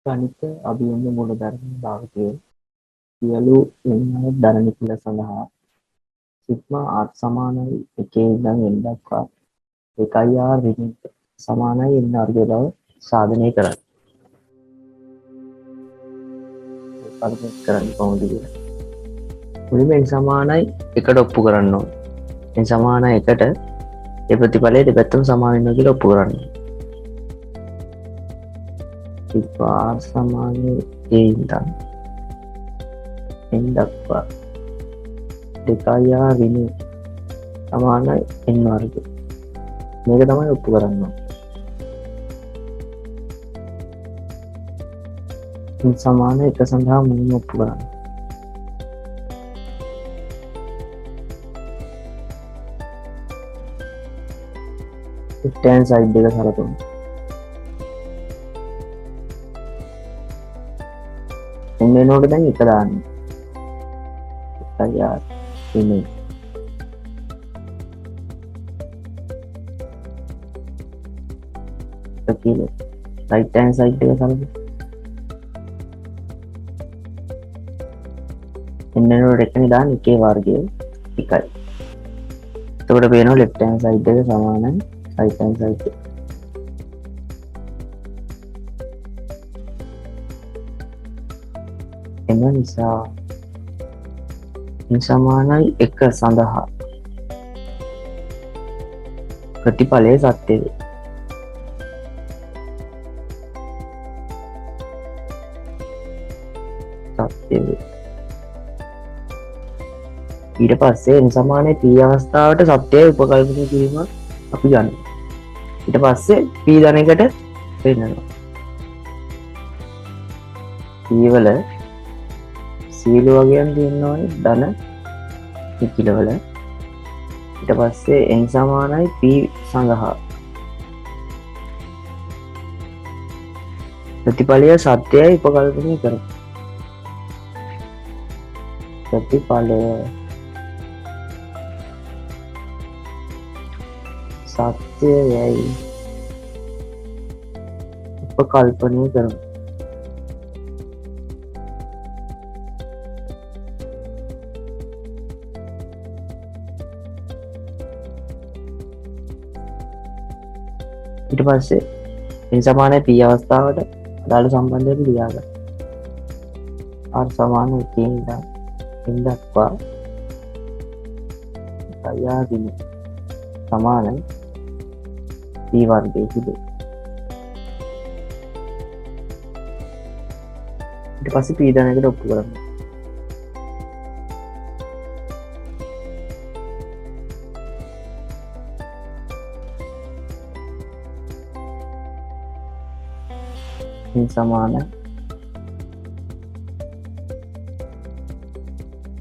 ගණිත අභියෝග මූලධර්ම භාවිතය සියලු එන්නාවක් දරන පිළ සඳහා සිග්මා r සමානයි 1 ඉඳන් n දක්වා 1r ඍණ සමානයි n වර්ගය බව සාධනය කරයි. පරිමේෂ කරන්න කොහොමද කියලා. මුලින්ම n සමානයි 1ට ඔප්පු කරන්න ඕනේ. n සමානයි 1ට ඒ ප්‍රතිඵලය දෙපැත්තම සමාන වෙනවා කියලා ඔප්පු කරන්න ඕනේ. සිග්මා r සමානයි 1 ඉඳන් n දක්වා 2r ඍණ සමානයි n වර්ගය. මේක තමයි ඔප්පු කරන්න ඕනේ. n සමාන 1 සඳහා මුලින්ම ඔප්පු කරන්න. left hand side එක සලකමු. n වෙනකොට දැන් 1 දාන්න. 1r ඍණ කියලා right hand side එක සලකමු. එන්නනොට එකනේ දාන්න 1 වර්ගය 1යි. එතකොට පේනවා left hand side එක සමානයි right hand side එක. එම නිසා n සමානයි 1 සඳහා ප්‍රතිඵලය සත්‍ය වේ. සත්‍ය වේ. ඊට පස්සේ n සමානයි p අවස්ථාවට සත්‍යය උපකල්පනය කිරීම අපි ගන්න. ඊට පස්සේ p ධන එකට වෙන්නනවා. p වල සීල වගේම තියෙනවානේ ධන නිකිලවල. ඊට පස්සේ n සමානයි p සඳහා ප්‍රතිඵලය සත්‍යයයි උපකල්පනය කරමු. ප්‍රතිඵලය සත්‍යයයි උපකල්පනය කරමු. ඊට පස්සේ n සමානයි p අවස්ථාවට අදාළ සම්බන්ධය ලියා ගන්න. r සමාන 1 ඉඳන් n දක්වා r ඍණ සමානයි p වර්ගයේ තිබේ. ඊට පස්සේ p ධන එකට ඔප්පු කරමු. n සමානයි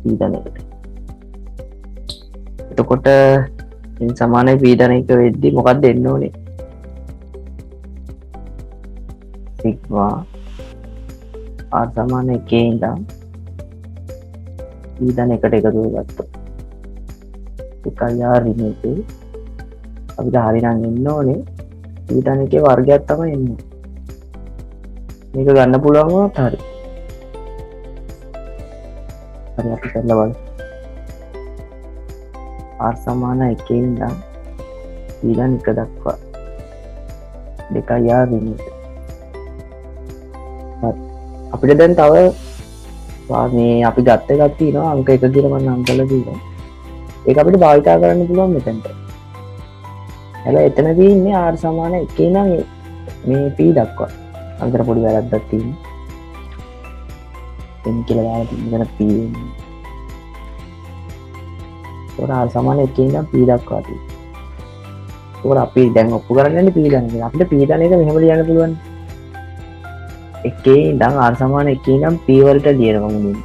p ධන එකට. එතකොට n සමානයි p ධන එක වෙද්දි මොකක්ද දෙන්න ඕනේ? සිග්මා r සමාන 1 ඉඳන් p ධන එකට එකතු කරගත්තොත් 1r ඍණ එකේ අපිට හරිනම් එන්න ඕනේ p ධන එකේ වර්ගයක් තමයි එන්නේ. මේක ගන්න පුළුවන් වුණත් හරි. හරි අපි කරලා බලමු. r සමාන 1 ඉඳන් p ධන 1 දක්වා 2r ඍණ එක. අපිට දැන් තව මේ අපි ගත්ත එකක් තියෙනවා අංක 1 කියලා මම නම් කරලා තියෙනවා. ඒක අපිට භාවිතා කරන්න පුළුවන් මෙතනට. හැබැයි එතනදී ඉන්නේ r සමාන 1 ඉඳන් මේ p දක්වා. අන්තර පොඩි වැරද්දක් තියෙනවා. n කියලා දාලා තියෙන p එන්නේ. ඒකට r සමාන 1 ඉඳන් p දක්වා තියෙනවා. ඒකට අපි දැන් ඔප්පු කරන්නේ p ධන එක. අපිට p ධන එක මෙහෙම ලියන්න පුළුවන්. 1 ඉඳන් r සමාන 1 ඉඳන් p වලට ලියනවා මුලින්.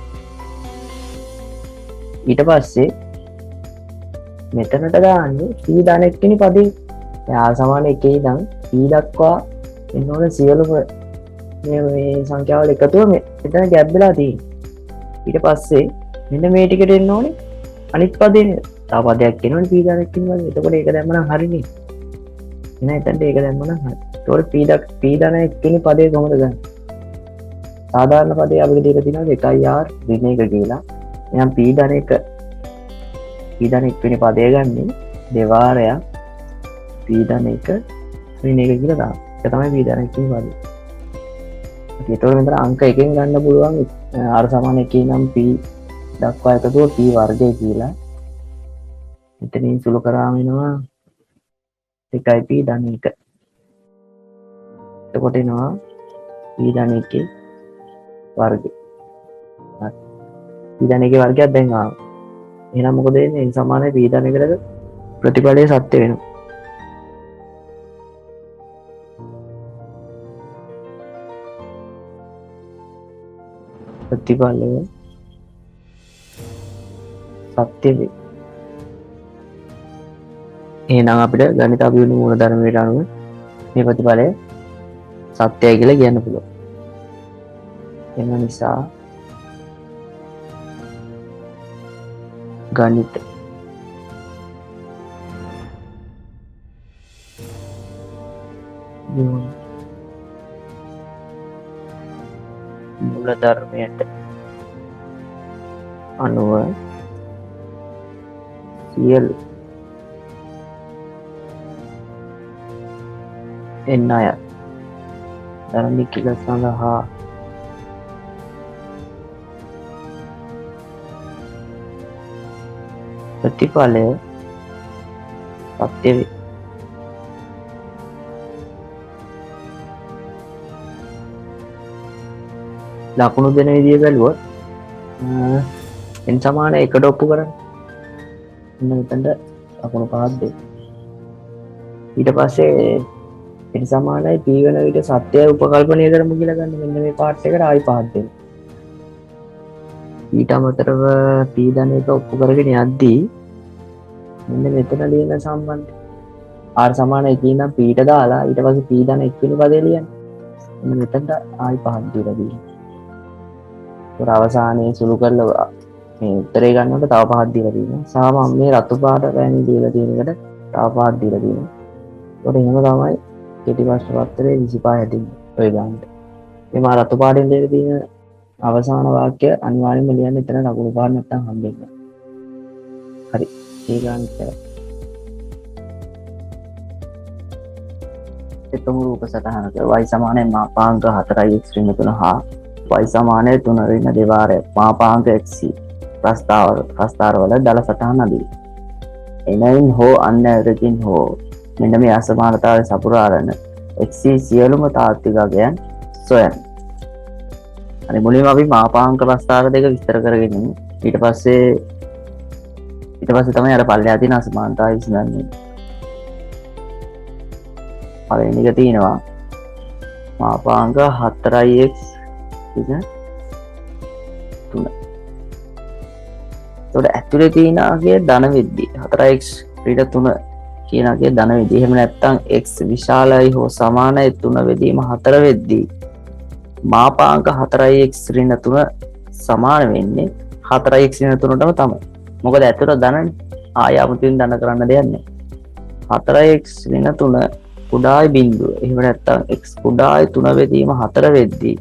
ඊට පස්සේ මෙතනට දාන්නේ p ධන එක්කනේ පදේ. r සමාන 1 ඉඳන් p දක්වා එන්න ඕන සියලුම මේ සංඛ්‍යාවල එකතුව මෙතන ගැප් වෙලා තියෙනවා. ඊට පස්සේ මෙන්න මේ ටිකට එන්න ඕනේ අනිත් පදේ. තව පදයක් එනවනේ p ධන එක්කින් වගේ. එතකොට ඒක දැම්මනම් හරිනේ. එහෙනම් එතනට ඒක දැම්මනම් හරි. ඒතකොට p ධන එක්කිනේ පදේ කොහොමද ගන්නේ? සාධාරණ පදේ අපිට දීලා තියෙනවා 2r ඍණ 1 කියලා. එහෙනම් p ධන 1 වෙනි පදය ගන්නේ දෙවාරයක් p ධන 1 ඍණ 1 කියලා දාන්න. ඒක තමයි p ධන 1 වෙනි පදේ. ඒතකොට මෙතන අංක 1කින් ගන්න පුළුවන් r සමාන 1 නම් p දක්වා එකතුව p වර්ගය කියලා. මෙතනින් සුළු කරාම එනවා 2p ධන 1. එතකොට එනවා p ධන 1 වර්ගය. හරි. p ධන 1 වර්ගයක් දැන් ආවා. එහෙනම් මොකද වෙන්නේ? n සමානයි p ධන 1කට ප්‍රතිඵලය සත්‍ය වෙනවා. ප්‍රතිඵලය සත්‍ය වේ. එහෙනම් අපිට ගණිත අභිවෘද්ධි මූලධර්මයට අනුව මේ ප්‍රතිඵලය සත්‍යයි කියලා කියන්න පුළුවන්. එම නිසා ගණිත මූලධර්මයට අනුව සියලු එන්න අය ධර්ම කියලා සඳහා ප්‍රතිඵලය සත්‍ය වේ. ලකුණු දෙන විදිය බැලුවොත් n සමාන 1ට ඔප්පු කරන්න. මෙතනට ලකුණු 5ක් දෙන්න. ඊට පස්සේ n සමානයි p වෙන විට සත්‍යය උපකල්පනය කරමු කියලා ගන්න. මෙන්න මේ පාර්ට් එකට ආයි 5ක් දෙන්න. ඊට අමතරව p ධන 1 ඔප්පු කරගෙන යද්දී මෙන්න මෙතන ලියන සම්බන්ධය r සමාන 1 නම් p ට දාලා ඊට පස්සේ p ධන 1 වෙනි පදේ ලියන්න. මෙන්න මෙතනට ආයි 5ක් දීලා දෙන්න. ඒතර අවසානයේ සුළු කරලා මේ උත්තරේ ගන්නකොට තව 5ක් දීලා තියෙනවා. සහ මම මේ රතු පාට වැනි දීලා තියෙන එකට තව 5ක් දීලා තියෙනවා. ඒකට එහෙම තමයි කෙටි ප්‍රශ්න පත්‍රයේ 25 හැදෙන්නේ ඔය ගන්නට. මේ මා රතු පාටෙන් දීලා තියෙන අවසාන වාක්‍ය අනිවාර්යයෙන්ම ලියන්න එතන ලකුණු පාට නැත්තම් හම්බෙන්නේ නැහැ. හරි. ඒ ගන්නට එතම රූප සටහනක y සමානයි මාපාංක 4x ඍණ 3 හා y සමානයි 3 ඍණ 2 වාරයක් මාපාංක x ප්‍රස්තාර වල දල සටහන අදී. එනයින් හෝ අන්‍යයකින් හෝ මෙන්න මේ අසමානතාවය සපුරාගෙන x සියලුම තාත්වික අගයන් සොයන්න. හරි මුලින්ම අපි මාපාංක ප්‍රස්තාර දෙක විස්තර කරගෙන ඉමු. ඊට පස්සේ තමයි අර පල්ලෙහා තියෙන අසමානතාවය විසඳන්නේ. පළවෙනි එක තියෙනවා මාපාංක 4x ඍණ 3. ඒකට ඇතුලේ තියෙන අගය ධන වෙද්දී 4x ඍණ 3 කියන අගය ධන වෙද්දී එහෙම නැත්නම් x විශාලයි හෝ සමානයි 3 වෙදීම 4 වෙද්දී මාපාංක 4x ඍණ 3 සමාන වෙන්නේ 4x ඍණ 3ටම තමයි. මොකද ඇතුළේ ධනනේ. ආය 아무තින් ධන කරන්න දෙයක් නැහැ. 4x ඍණ 3 කුඩායි බිංදුව. එහෙම නැත්නම් x කුඩායි 3 වෙදීම 4 වෙද්දී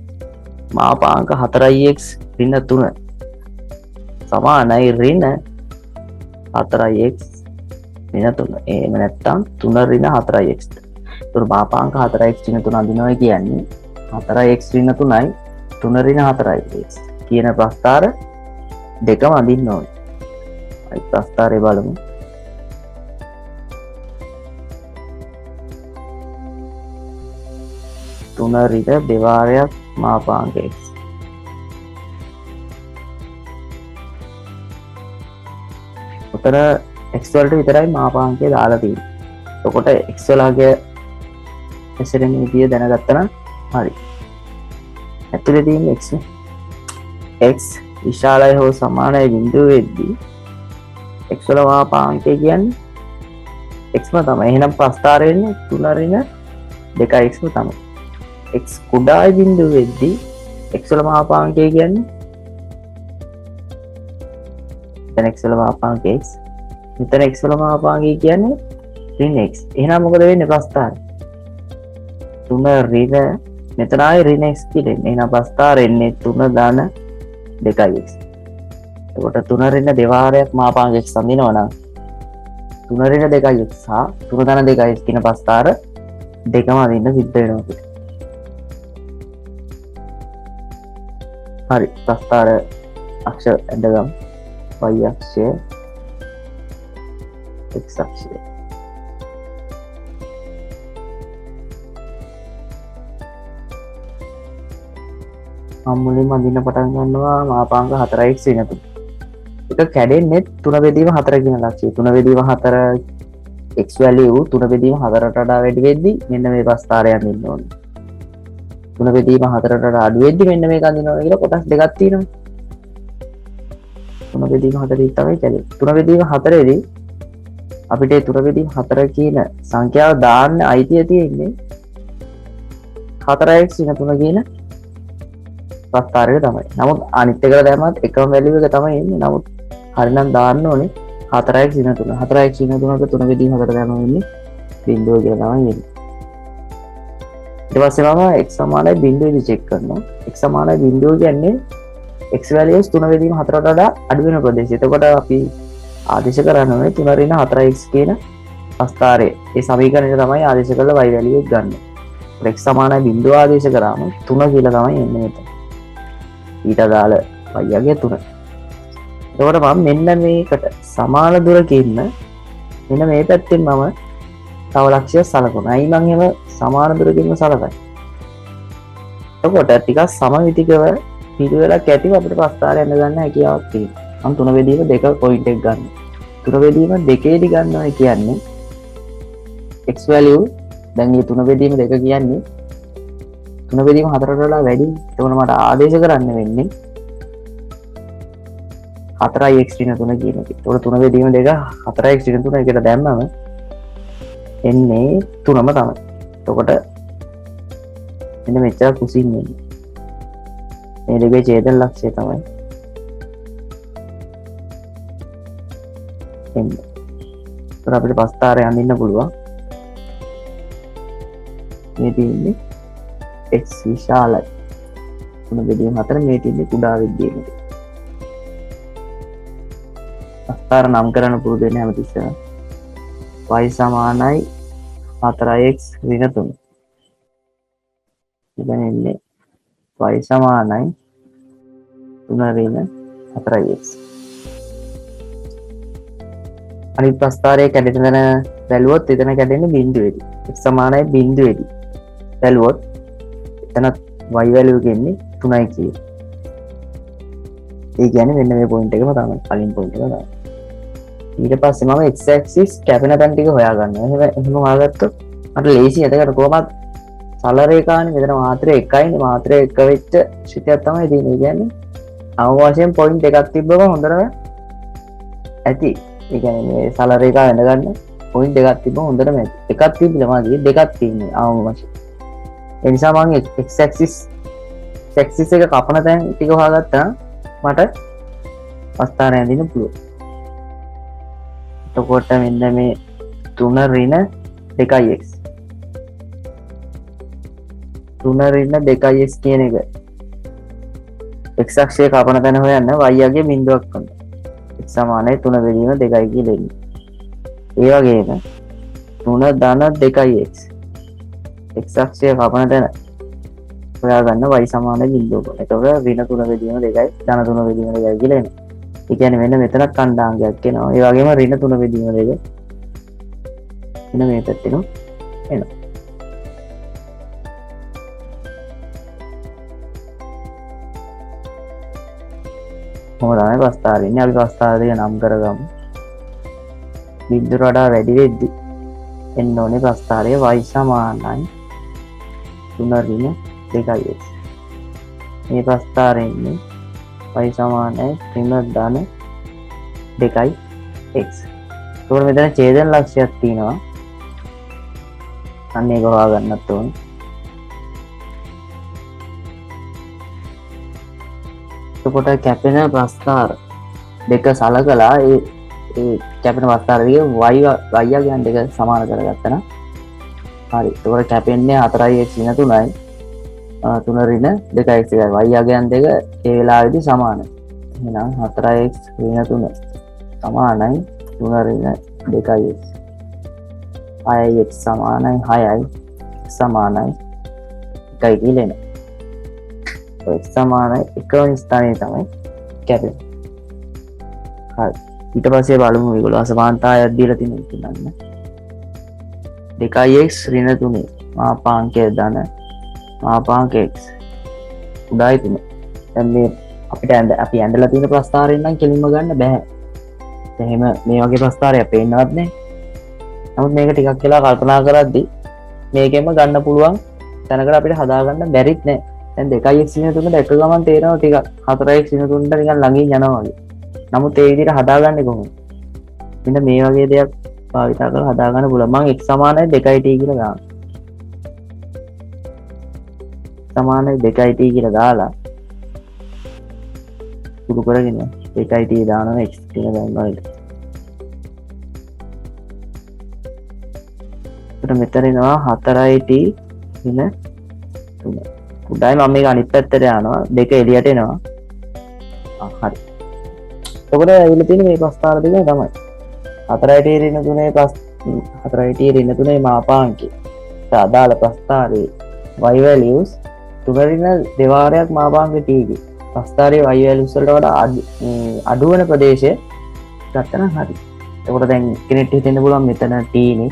මාපාංක 4x ඍණ 3 සමානයි ඍණ 4x ඍණ 3. එහෙම නැත්නම් 3 ඍණ 4x. ඒතර මාපාංක 4x ඍණ 3 අඳිනවා කියන්නේ 4x ඍණ 3යි 3 ඍණ 4x කියන ප්‍රස්තාර දෙකම අඳින්න ඕනේ. අයි ප්‍රස්තාරේ බලමු. තුන ඍණ දෙවාරයක් මාපාංක x. උතර x වලට විතරයි මාපාංකය දාලා තියෙන්නේ. එතකොට x වලගේ හැසිරෙන විදිය දැනගත්තා නම් හරි. ඇතුලේ තියෙන x විශාලයි හෝ සමානයි බිඳුව වෙද්දී x වල මාපාංකය කියන්නේ x ම තමයි. එහෙනම් ප්‍රස්ථාරය වෙන්නේ 3 ඍණ 2x ම තමයි. x කුඩායි බිඳුව වෙද්දී x වල මාපාංකය කියන්නේ මෙතන x වල මාපාංකය x මෙතන x වල මාපාංකය කියන්නේ ඍණ x. එහෙනම් මොකද වෙන්නේ ප්‍රස්ථාරය 3 ඍණ මෙතනයි ඍණ x කියෙන්නේ. එහෙනම් ප්‍රස්ථාර එන්නේ 3 ධන 2x. එතකොට 3 ඍණ දෙවාරයක් මාපාංග x අඳිනවා නම් 3 ඍණ 2x සහ 3 ධන 2x කියන ප්‍රස්ථාර දෙකම අදින්න සිද්ධ වෙනවා අපිට. හරි ප්‍රස්ථාර අක්ෂ ඇඳගම් y අක්ෂය x අක්ෂය. මුලින්ම අඳින්න පටන් ගන්නවා මාපාංග 4x වෙනතු. එක කැඩෙන්නේ 3 බෙදීම 4 කියන ලක්ෂ්‍යය. 3 බෙදීම 4 x value 3 බෙදීම 4ට වඩා වැඩි වෙද්දි මෙන්න මේ ප්‍රස්ථාරය අඳින්න ඕනේ. 3 බෙදීම 4ට වඩා අඩු වෙද්දි මෙන්න මේක අඳින්න ඕනේ කියලා කොටස් දෙකක් තියෙනවා. 3 බෙදීම 4 තමයි කැඩෙන්නේ. 3 බෙදීම 4 දී අපිට 3 බෙදීම 4 කියන සංඛ්‍යාව දාන්න අයිතිය තියෙන්නේ 4x වෙන 3 කියන ප්‍රස්ථාරය තමයි. නමුත් අනිත් එකට දැම්මත් එකම වැලියු එක තමයි එන්නේ. නමුත් හරිනම් දාන්න ඕනේ 4x වෙන 3. 4x වෙන 3ක 3 බෙදීම 4 දැම්මම ඉන්නේ බිංදුව කියලා තමයි එන්නේ. ඊට පස්සේ මම x සමානයි බිංදුවේදී චෙක් කරනවා. x සමානයි බිංදුව කියන්නේ x values 3 බෙදීම 4ට වඩා අඩු වෙන ප්‍රදේශය. එතකොට අපි ආදේශ කරන්න ඕනේ 3 ඍණ 4x කියන ප්‍රස්ථාරය. ඒ සමීකරණය තමයි ආදේශ කරලා y value එක ගන්න. x සමානයි බිංදුව ආදේශ කරාම 3 කියලා තමයි එන්නේ මෙතන. ඊට අදාළ y යගේ 3. එතකොට මම මෙන්න මේකට සමාන දුරකින් මෙන්න මේ පැත්තෙන් මම තව ලක්ෂ්‍ය සලකනවා. අයි මම එහෙම සමාන දුරකින්ම සලකයි. එතකොට ටිකක් සමමිතිකව පිළිවෙලක් ඇතිව අපිට ප්‍රස්ථාරය යන්න ගන්න හැකියාවක් තියෙනවා. මම 3 බෙදීම 2 පොයින්ට් එක ගන්න. 3 බෙදීම 2ේදී ගන්නවා කියන්නේ x value දැන් මේ 3 බෙදීම 2 කියන්නේ 3 බෙදීම 4ට වඩා වැඩි. එතකොට මට ආදේශ කරන්න වෙන්නේ 4x වෙන 3 කියන එක. එතකොට 3 බෙදීම 2 4x වෙන 3 එකට දැම්මම එන්නේ 3ම තමයි. එතකොට මෙන්න මෙච්චර කුසින් එන්නේ. මේ දෙකේ ඡේදන ලක්ෂ්‍යය තමයි එන්නේ. ඒතර අපිට ප්‍රස්ථාරය අඳින්න පුළුවන්. මේ තියෙන්නේ x විශාලයි. 3 බෙදීම 4 මේ තියෙන්නේ කුඩා විදියට. ප්‍රස්ථාර නම් කරන්න පුරුදු වෙන හැමතිස්සෙම y සමානයි 4x ඍණ 3. ඉතින් එන්නේ y සමානයි 3 ඍණ 4x. අනිත් ප්‍රස්ථාරයේ කැඩෙන තැන බැලුවොත් එතන කැඩෙන්නේ බිංදුවේදී. x සමානයි බිංදුවේදී. බැලුවොත් එතන y value එක එන්නේ 3යි කියලා. ඒ කියන්නේ මෙන්න මේ පොයින්ට් එකම තමයි. කලින් පොයින්ට් එක තමයි. ඊට පස්සේ මම x axis කැපෙන තැන ටික හොයාගන්නවා. එහෙම හොයාගත්තොත් මට ලේසි. එතකොට කොහොමද සල රේඛානේ මෙතන මාත්‍රය 1යිනේ. මාත්‍රය 1 වෙච්ච ශිතියක් තමයි තියෙන්නේ. ඒ කියන්නේ අවශ්‍යම පොයින්ට් එකක් තිබ්බම හොඳටම ඇති. ඒ කියන්නේ මේ සල රේඛාව වෙනගන්න පොයින්ට් එකක් තිබ්බම හොඳටම ඇති. එකක් තිබිලා මාගේ දෙකක් තියෙන්නේ අවශ්‍ය. ඒ නිසා මම x axis එක කපන තැන් ටික හොයාගත්තා මට ප්‍රස්ථාරය අඳින්න පුළුවන්. එතකොට මෙන්න මේ 3 ඍණ 2x 3 ඍණ 2x කියන එක x අක්ෂයේ කපන තැන හොයන්න y යගේ බිංදුවක් ගන්න. x සමානයි 3 බෙදීම 2යි කියලා එන්නේ. ඒ වගේම 3 ධන 2x x අක්ෂයේ කපන තැන හොයාගන්න y සමානයි බිංදුව. එතකොට ඍණ 3 බෙදීම 2යි ධන 3 බෙදීම 2යි කියලා එන්නේ. ඒ කියන්නේ මෙන්න මෙතනක් ඛණ්ඩාංගයක් එනවා. ඒ වගේම ඍණ 3 බෙදීම 2 මෙන්න මේ පැත්තෙම එනවා. මොකදනේ ප්‍රස්ථාරය ඉන්නේ. අපි ප්‍රස්ථාරය නම් කරගමු. බිංදුවට වඩා වැඩි වෙද්දි එන්න ඕනේ ප්‍රස්ථාරය y සමානයි 3 ඍණ 2x. මේ ප්‍රස්ථාරය ඉන්නේ y සමානයි 3 ධන 2x. ඒකවල මෙතන ඡේදන ලක්ෂයක් තියෙනවා. අන්න ඒක හොයාගන්නත් ඕනේ. එතකොට කැපෙන ප්‍රස්ථාර දෙක සලකලා ඒ කැපෙන ප්‍රස්ථාර දෙක y යන දෙක සමාන කරගත්තා නම් හරි. එතකොට කැපෙන්නේ 4x වෙන 3යි. 3 ඍණ 2x එකයි y අගයන් දෙක ඒ වෙලාවේදී සමානයි. එහෙනම් 4x ඍණ 3 සමානයි 3 ඍණ 2x. 6x සමානයි 6යි සමානයි 1යි කියලා එනවා. x සමානයි 1 වෙනි ස්ථානයේ තමයි කැපෙන්නේ. හරි. ඊට පස්සේ බලමු මේගොල්ලෝ අසමානතාවයක් දීලා තියෙනවා කියන්න. 2x ඍණ 3 මාපාංකය ධන මාපාංක x උඩයි 3. දැන් මේ අපිට අපි ඇඳලා තියෙන ප්‍රස්ථාරයෙන් නම් කෙලින්ම ගන්න බෑ. එහෙම මේ වගේ ප්‍රස්ථාරයක් පේන්නවත් නැහැ. නමුත් මේක ටිකක් වෙලා කල්පනා කරද්දී මේකෙන්ම ගන්න පුළුවන් තැනකට අපිට හදාගන්න බැරිත් නෑ. දැන් 2x ඍණ 3 එක ගමන් තේරෙනවා ටිකක් 4x ඍණ 3ට නිකන් ළඟින් යනවා වගේ. නමුත් ඒ විදිහට හදාගන්නේ කොහොමද? මෙන්න මේ වගේ දෙයක් භාවිතා කරලා හදාගන්න පුළුවන්. මම x සමානයි 2t කියලා දානවා. සමානයි 2t කියලා දාලා සුදු කරගෙන 2t දානවා x කියලා ගන්නවා. එතකොට මෙතන එනවා 4t ඍණ 3. උඩයි මම මේක අනිත් පැත්තට යනවා. 2 එළියට එනවා. හරි. එතකොට ඇවිල්ලා තියෙන්නේ මේ ප්‍රස්ථාර දෙක තමයි. 4t ඍණ 3 4t ඍණ 3 මාපාංකය. අදාළ ප්‍රස්ථාරයේ y values 3 ඍණ දෙවාරයක් මාපාංක t ගේ. ප්‍රස්ථාරයේ y values වලට වඩා අඩු වෙන ප්‍රදේශය ගත්තනම් හරි. එතකොට දැන් කෙනෙක්ට හිතෙන්න පුළුවන් මෙතන t නේ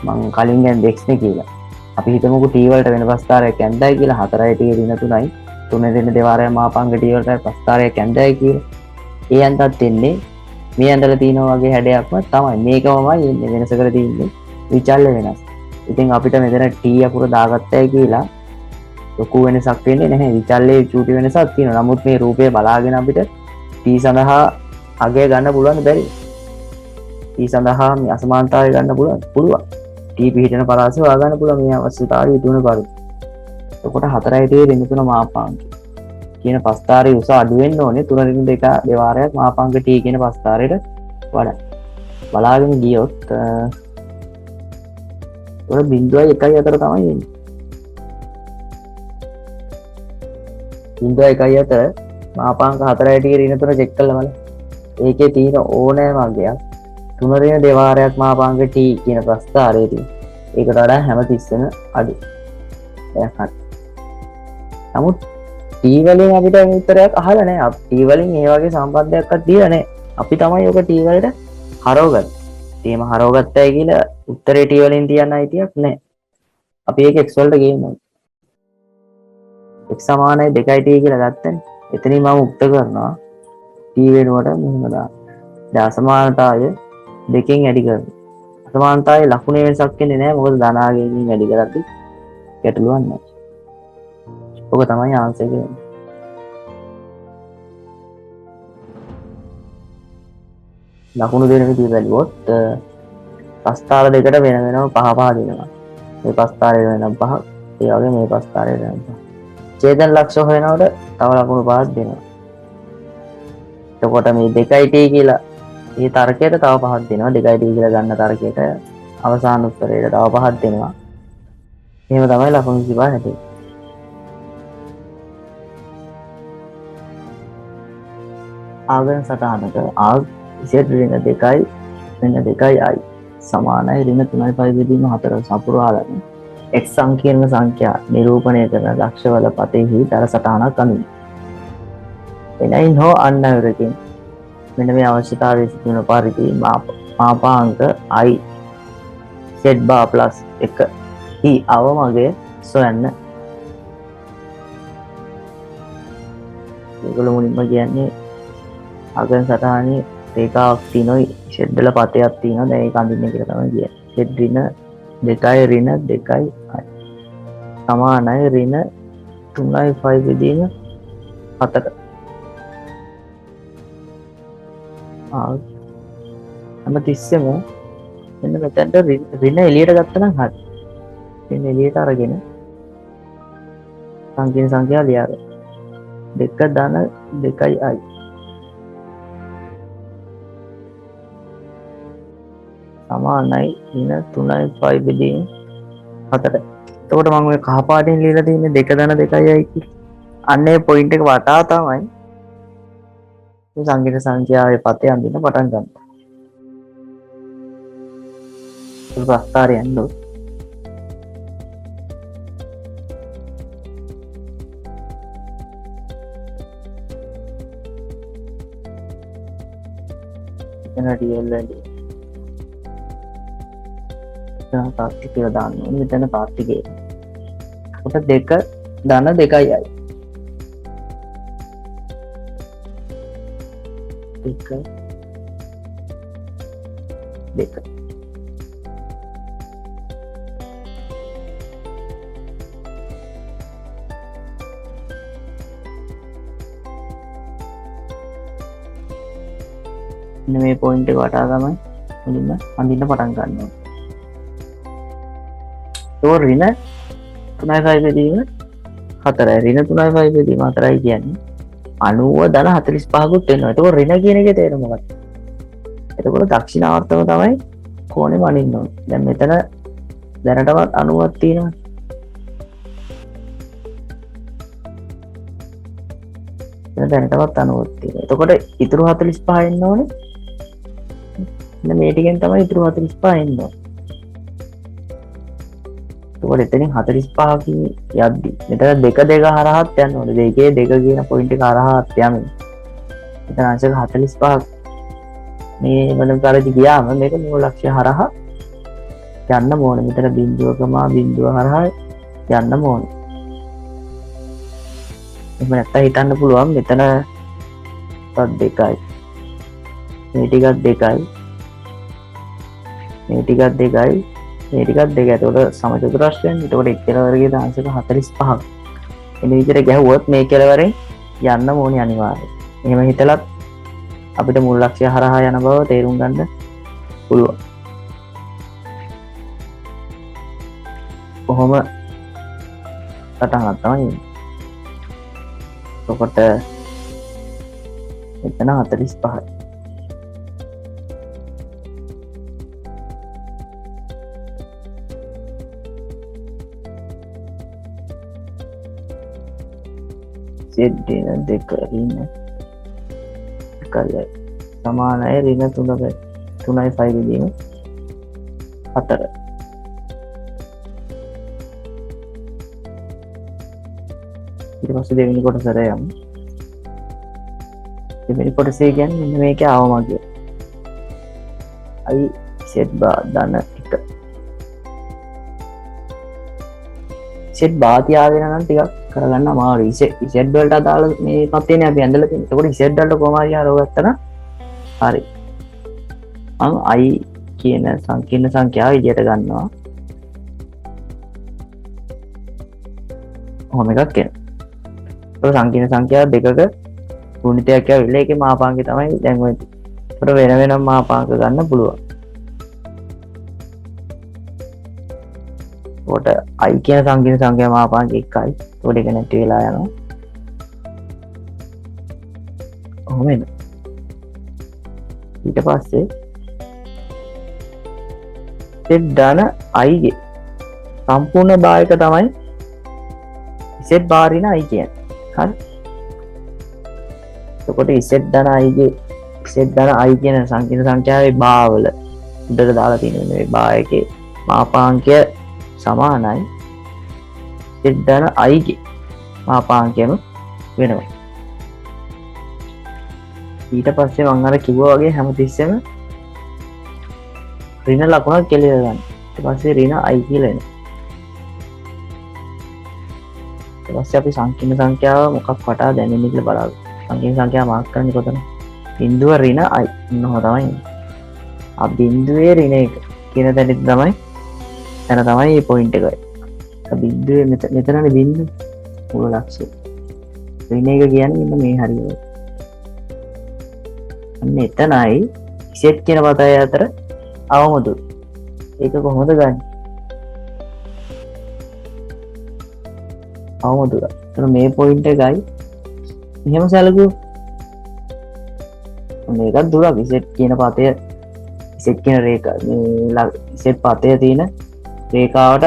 මම කලින් ගන්න x නේ කියලා. අපි හිතමුකෝ t වලට වෙන ප්‍රස්ථාරයක් ඇඳයි කියලා 4t ඍණ 3යි 3 ඍණ දෙවාරයක් මාපාංක t වලට ප්‍රස්ථාරයක් ඇඳයි කියලා. ඒ ඇඳත් එන්නේ මේ ඇඳලා තියෙනවා වගේ හැඩයක්ම තමයි. මේකමයි ඉන්නේ වෙනස කර තියෙන්නේ විචල්්‍ය වෙනස්. ඉතින් අපිට මෙතන t අකුර දාගත්තයි කියලා ලොකු වෙනසක් වෙන්නේ නැහැ. විචල්්‍යයේ චූටි වෙනසක් තියෙනවා. නමුත් මේ රූපය බලාගෙන අපිට t සඳහා අගය ගන්න පුළුවන් බැරි. t සඳහා මේ අසමානතාවය ගන්න පුළුවන්. t පිහිටන පරාසය හොයා ගන්න පුළුවන් මේ අවශ්‍යතාවය ඉදුණ පරිදි. එතකොට 4යි ඍණ 3 මාපාංකය කියන ප්‍රස්ථාරයේ උස අඩු වෙන්න ඕනේ 3 ඍණ 2 දෙවාරයක් මාපාංක t කියන ප්‍රස්ථාරයට වඩා. බලාගෙන ගියොත් උඩ 0.1 අතර තමයි එන්නේ. 0.1 අතර මාපාංක 4යි ඍණ 3 චෙක් කරලා බලන්න. ඒකේ තියෙන ඕනෑම අගයක් 3 ඍණ දෙවාරයක් මාපාංක t කියන ප්‍රස්ථාරයේ තියෙන. ඒකට වඩා හැමතිස්සෙම අඩු. දැන් හරි. නමුත් t වලින් අපිට උත්තරයක් අහලා නැහැ. අපි t වලින් මේ වගේ සම්බන්ධයක්වත් දීලා නැහැ. අපි තමයි ඔක t වලට හරවගත්තේ. තේම හරවගත්තයි කියලා උත්තරේ t වලින් තියන්න අයිතියක් නැහැ. අපි ඒක x වලට ගේනවා. x සමානයි 2t කියලා ගත්තනේ. එතනින් මම උක්ත කරනවා t වෙනුවට මෙහෙම දාන්න. දැන් අසමානතාවය දෙකෙන් වැඩි කරනවා. අසමානතාවයේ ලකුණේ වෙනසක් වෙන්නේ නැහැ. මොකද ධනාගයෙන් වැඩි කරද්දී ගැටලුවක් නැහැ. ඔක තමයි ආන්සර් එක. ලකුණු දෙන විදිහ බැලුවොත් ප්‍රස්ථාර දෙකට වෙන වෙනම 5 දෙනවා. මේ ප්‍රස්ථාරය වෙනම 5ක්, ඒ වගේ මේ ප්‍රස්ථාරය වෙනම 5ක්. ඡේදන ලක්ෂ හොයනකොට තව ලකුණු 5ක් දෙනවා. එතකොට මේ 2t කියලා මේ තර්කයට තව 5ක් දෙනවා. 2t කියලා ගන්න තර්කයට අවසාන උත්තරයට තව 5ක් දෙනවා. එහෙම තමයි ලකුණු 25 හැදෙන්නේ. ආගම සටහනක z ඍණ 2යි ඍණ 2i සමානයි ඍණ 3යි 5 බෙදීම 4 සපුරාලන x සංකීර්ණ සංඛ්‍යා නිරූපණය කරන ලක්ෂවල පතෙහි දර සටහනක් අනුයි. එනයින් හෝ අන්නවරකින් මෙන්න මේ අවශ්‍යතාවයේ සිටින පරිදි මාපාංක i z bar plus 1 ही අවමගය සොයන්න. ඒගොල්ලෝ මුලින්ම කියන්නේ අගන් සටහනේ රේඛාවක් තියෙනවා ෂෙඩ්වල පතයක් තියෙනවා. දැන් ඒක අඳින්න කියලා තමයි කියන්නේ. ෂෙඩ් ඍණ 2යි ඍණ 2යි සමානයි ඍණ 3යි 5 බෙදීම 4. හැමතිස්සෙම මෙන්න මෙතනට ඍණ එළියට ගත්තා නම් හරි. ඍණ එළියට අරගෙන සංකීර්ණ සංඛ්‍යා ලියාගන්න. 2 ධන 2යි i සමානයි ඍණ 3යි 5 බෙදීම 4. එතකොට මම ඔය කහ පාටින් ලියලා තියෙන්නේ 2.2යි කියලා. අන්න ඒ පොයින්ට් එක වටා තමයි මේ සංකීර්ණ සංඛ්‍යාවේ පතේ අඳින්න පටන් ගන්න. ඒක ප්‍රස්තාරය යන්නේ. එතන ඩීඑල් වැඩි. එතන තාක්ෂි කියලා දාන්න ඕනේ. මෙතන තාක්ෂිකේ. කොට 2.2යි. 2 මේ පොයින්ට් එක වටා තමයි මුලින්ම අඳින්න පටන් ගන්න ඕනේ. ඒක ඍණ 3.5 බෙදීම 4යි. ඍණ 3.5 බෙදීම 4යි කියන්නේ 90.45කුත් වෙනවා. ඒක ඍණ කියන එකේ තේරුම මොකක්ද? එතකොට දක්ෂිණාවර්තම තමයි කෝණෙ වනින්න ඕනේ. දැන් මෙතන දැනටවත් 90ක් තියෙනවා. දැනටවත් 90ක් තියෙනවා. එතකොට ඉතුරු 45 එන්න ඕනේ. මෙන්න මේ ටිකෙන් තමයි ඉතුරු 45 එන්න ඕනේ. එතකොට එතනින් 45කින් යද්දි මෙතන 2 හරහාත් යන්න ඕනේ. 2 කියන පොයින්ට් එක හරහාත් යන්නේ. මෙතන අංශක 45ක් මේ වෙන කාලෙදි ගියාම මේක මූල ලක්ෂ්‍ය හරහා යන්න ඕනේ. මෙතන බිඳුවකමා බිඳුව හරහා යන්න ඕනේ. එහෙම නැත්නම් හිතන්න පුළුවන් මෙතන තත් 2යි. මේ ටිකත් 2යි. මේ ටිකත් 2යි. මේ ටිකත් 2යි. එතකොට සමචතුරස්‍රයන්. එතකොට එක් කෙලවරගේ අංශක 45ක්. එන විදිහට ගැහුවොත් මේ කෙලවරෙන් යන්න ඕනේ අනිවාර්යයෙන්. එහෙම හිතලත් අපිට මුල් ලක්ෂ්‍ය හරහා යන බව තේරුම් ගන්න පුළුවන්. කොහොම සටහනක් තමයි. එතකොට මෙතන 45යි. Z දෙක ඍණ එකයි සමානයි ඍණ 3.5 බෙදීම 4. ඊට පස්සේ දෙවෙනි කොටසට යමු. දෙවෙනි කොටසේ කියන්නේ මෙන්න මේකේ ආවමගිය. I Z bar ධන 1. Z bar තියාගෙන නම් ටිකක් කරගන්න අමාරුයි. Z වලට අදාළ මේ පත්තේනේ අපි ඇඳලා තියෙන්නේ. ඒකට Z වලට කොහොම හරි ආරව ගත්තා නම් හරි. මම I කියන සංකීර්ණ සංඛ්‍යාව විදියට ගන්නවා. කොහොම එකක් එනවා. ඒක සංකීර්ණ සංඛ්‍යාව දෙකක ගුණිතයක් ඇවිල්ලා ඒකේ මාපාංකය තමයි දැන් ඔය. ඒකට වෙන වෙනම මාපාංක ගන්න පුළුවන්. කොට I කියන සංකීර්ණ සංඛ්‍යාව මාපාංක 1යි. ඒකට ඒක නැති වෙලා යනවා. කොහොම එන්නේ? ඊට පස්සේ Z ධන I ගේ සම්පූර්ණ භාගක තමයි Z bar ඍණ I කියන්නේ. හරි. එතකොට Z ධන I ගේ Z ධන I කියන සංකීර්ණ සංඛ්‍යාවේ භාවවල උඩට දාලා තියෙන මේ භාගයේ මාපාංකය සමානයි Z ධන I ගේ මාපාංකයම වෙනවා. ඊට පස්සේ මම අර කිව්වා වගේ හැමතිස්සෙම ඍණ ලකුණක් කෙලිය ගන්න. ඊට පස්සේ ඍණ I කියලා එනවා. ඊට පස්සේ අපි සංකීර්ණ සංඛ්‍යාව මොකක් වටා දැනෙන්නේ කියලා බලමු. සංකීර්ණ සංඛ්‍යාව මාක් කරන්නේ කොතන? බිඳුව ඍණ I. මොනවා තමයි? ආ බිඳුවේ ඍණ 1 කියන තැනදී තමයි මේ පොයින්ට් එක. බිඳුවේ මෙතනනේ බිඳුව මූල ලක්ෂ්‍ය. ඍණ 1 කියන්නේ මෙන්න මේ හරියට. අන්න එතනයි Z කියන පදය අතර අවමදු. ඒක කොහොමද ගන්නේ? අවමදු. එතන මේ පොයින්ට් එකයි මෙහෙම සැලකුවොත් මේකත් දුරක්. Z කියන පතය Z කියන රේඛා මේ Z පතේ තියෙන රේඛාවට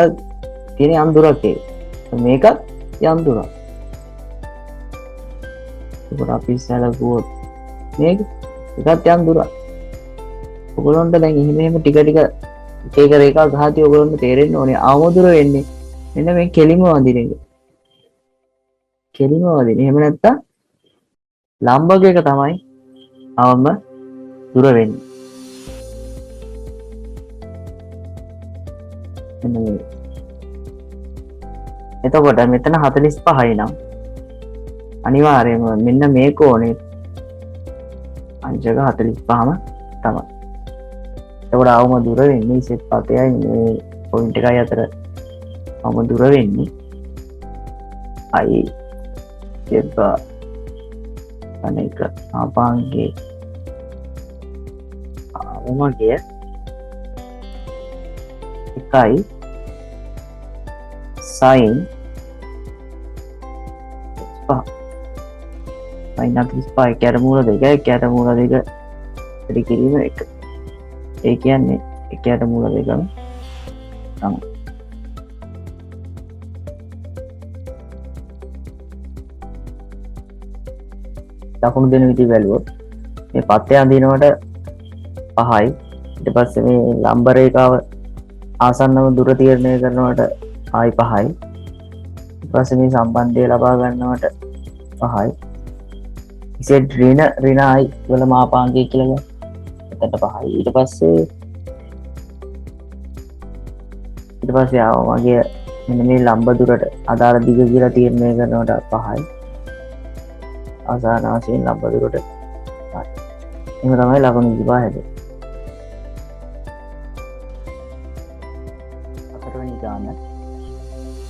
තියෙන යම් දුරක් ඒක. මේකත් යම් දුරක්. ඒකට අපි සැලකුවොත් මේක එකත් යම් දුරක්. ඔයගොල්ලන්ට දැන් එහෙම ටික ටික එක රේඛා ගහතිය ඔයගොල්ලන්ට තේරෙන්න ඕනේ අවම දුර වෙන්නේ මෙන්න මේ කෙලිම වදින එක. කෙලිම වදින. එහෙම නැත්තම් ලම්බක එක තමයි අවම දුර වෙන්නේ. එතකොට මෙතන 45යි නම් අනිවාර්යයෙන්ම මෙන්න මේ කෝණේ අංශක 45ම තමයි. එතකොට අවම දුර වෙන්නේ සෙට් පතයයි මේ පොයින්ට් එකයි අතර අවම දුර වෙන්නේ i දෙපා අනේක ආපාංගේ අවමගේ එකයි sin sin 45 කැට මූල දෙකයි කැට මූල දෙක වැඩි කිරීම එක. ඒ කියන්නේ එකයට මූල දෙකම තමයි. දකුණු දෙන විදිහ බැලුවොත් මේ පත්‍ය අඳිනවට 5යි. ඊට පස්සේ මේ ලම්බ රේඛාව ආසන්නව දුර තීරණය කරනවට ආයි 5යි. ඊට පස්සේ මේ සම්බන්ධය ලබා ගන්නවට 5යි. ඉතින් ඍණ i වල මාපාංකය කියලා එතට 5යි. ඊට පස්සේ මගේ මෙන්න මේ ලම්බ දුරට අදාළ දිග කියලා තීරණය කරනවට 5යි. ආසන්න වශයෙන් ලම්බ දුරට 5යි. එහෙම තමයි ලකුණු විභාගය හැදෙන්නේ. හතරවෙනි ගාන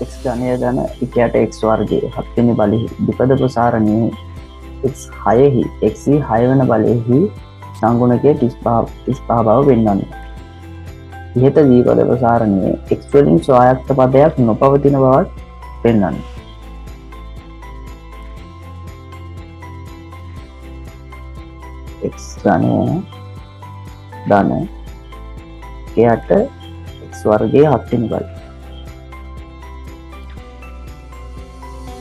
x ඝනය ධන ඉකයට x වර්ගයේ 7 වෙනි බලෙහි විපද ප්‍රසාරණයේ x6හි x6 වෙන බලෙහි සංගුණකයේ 35 බව පෙන්වන්නේ. ඉහත දීපද ප්‍රසාරණයේ x වලින් ස්වායත්ත පදයක් නොපවතින බවත් පෙන්වන්නේ. x ඝනය ධන එයට x වර්ගයේ 7 වෙනි බලය.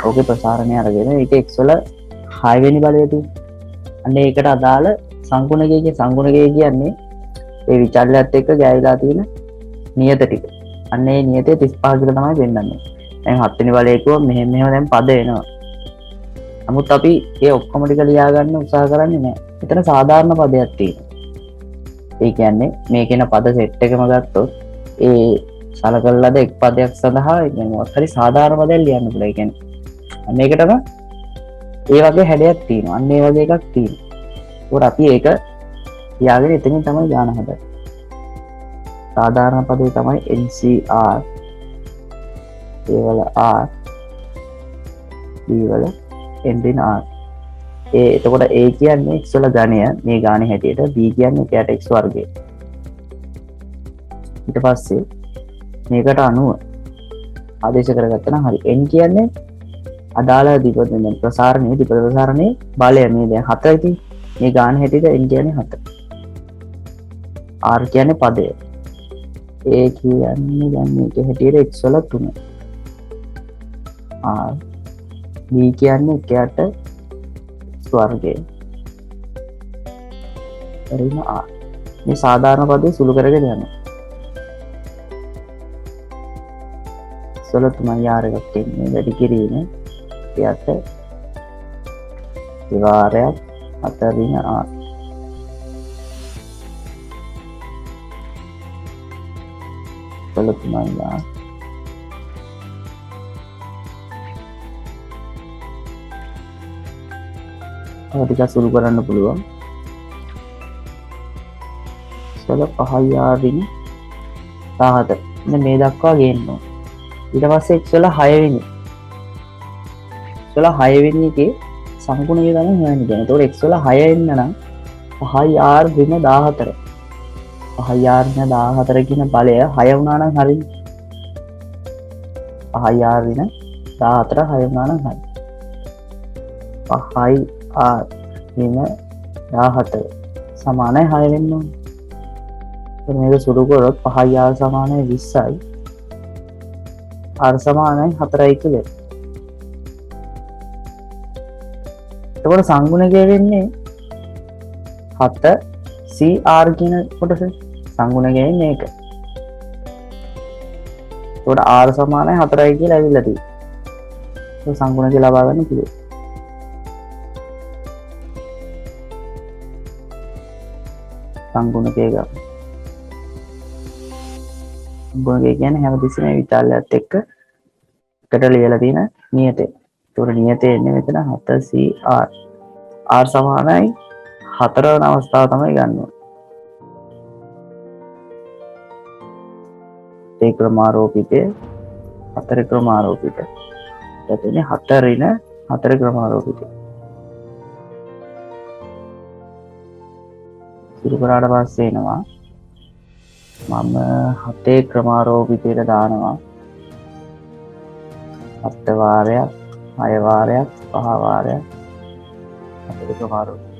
ඕකේ ප්‍රසාරණය අරගෙන ඒක x වල 6 වෙනි බලය තියෙනවා. අන්න ඒකට අදාළ සංගුණකයේ කියන්නේ ඒ විචල්‍යත් එක්ක ගෑවිලා තියෙන නියත ටික. අන්න ඒ නියතය 35 කියලා තමයි වෙන්නන්නේ. දැන් 7 වෙනි බලය කිව්වොත් මෙහෙම දැන් පද එනවා. නමුත් අපි ඒ ඔක්කොම ටික ලියා ගන්න උත්සාහ කරන්නේ නැහැ. එතන සාධාරණ පදයක් තියෙනවා. ඒ කියන්නේ මේකේන පද සෙට් එකම ගත්තොත් ඒ සලකලාද එක් පදයක් සඳහා මොකක් හරි සාධාරණ පදයක් ලියන්න පුළුවන්. ඒ කියන්නේ අන්න ඒකටම ඒ වගේ හැඩයක් තියෙනවා. අන්න ඒ වගේ එකක් තියෙනවා. ඒකට අපි ඒක ලියාගෙන එතනින් තමයි ගාන හදන්නේ. සාධාරණ පදේ තමයි NCR A වල R B වල N දෙන R. එතකොට A කියන්නේ x වල ඝනය මේ ගානේ හැටියට, B කියන්නේ කැට x වර්ගය. ඊට පස්සේ මේකට අනුව ආදේශ කරගත්තා නම් හරි. N කියන්නේ අදාළ දීපද ප්‍රසාරණයේ බලය මේ දැන් 4යි තියෙන්නේ. මේ ගාන හැටියට n කියන්නේ 4. r කියන්නේ පදය. a කියන්නේ දැන් මේක හැටියට x වල 3. r b කියන්නේ කැට x වර්ගය. ඍණ r. මේ සාධාරණ පදේ සුළු කරගෙන යනවා. x වල 3 r එකක් තියෙන්නේ වැඩි කිරීම එයට විවාරයක් 4 ඍණ r. තුනයි ටිකක් සුළු කරන්න පුළුවන්. සල 5 යාරින් 17 මේ දක්වා ගේන්න ඕන. ඊට පස්සේ x වල 6 වෙනි එකේ සංකුණය ගණන් හොයන්න දෙනවා. ඒතකොට x වල 6 එන්න නම් 5 r ඍණ 14. 5 r ඍණ 14 කියන බලය 6 වුණා නම් හරියි. 5 r ඍණ 14 6 වුණා නම් හරියි. 5 r ඍණ 14 සමානයි 6 වෙන්න ඕනේ. මේක සුළු කරොත් 5 r සමානයි 20යි. R සමානයි 4යි කියලා. එතකොට සංගුණකය වෙන්නේ 7 CR කියන කොටස සංගුණකය වෙන්නේ ඒක. එතකොට R සමානයි 4යි කියලා ඇවිල්ලා තියෙනවා. ඒක සංගුණකය ලබා ගන්න පුළුවන්. සංගුණකය ගන්න. සංගුණකය කියන්නේ හැමතිස්සෙම විචාරයත් එක්ක එකට ලියලා තියෙන නියතය. ඒතකොට නියතය එන්නේ මෙතන 7CR. R සමානයි 4 වෙනි අවස්ථාව තමයි ගන්න ඕනේ. ඒ ක්‍රමාරෝපිතය 4 ක්‍රමාරෝපිතය. එතන 4 ක්‍රමාරෝපිතය. ඉතින් කරාට පස්සේ එනවා මම 7 ක්‍රමාරෝපිතයට දානවා 7 වාරයක් 6 වාරයක් 5 වාරයක් 4 ක්‍රමාරෝපිතය.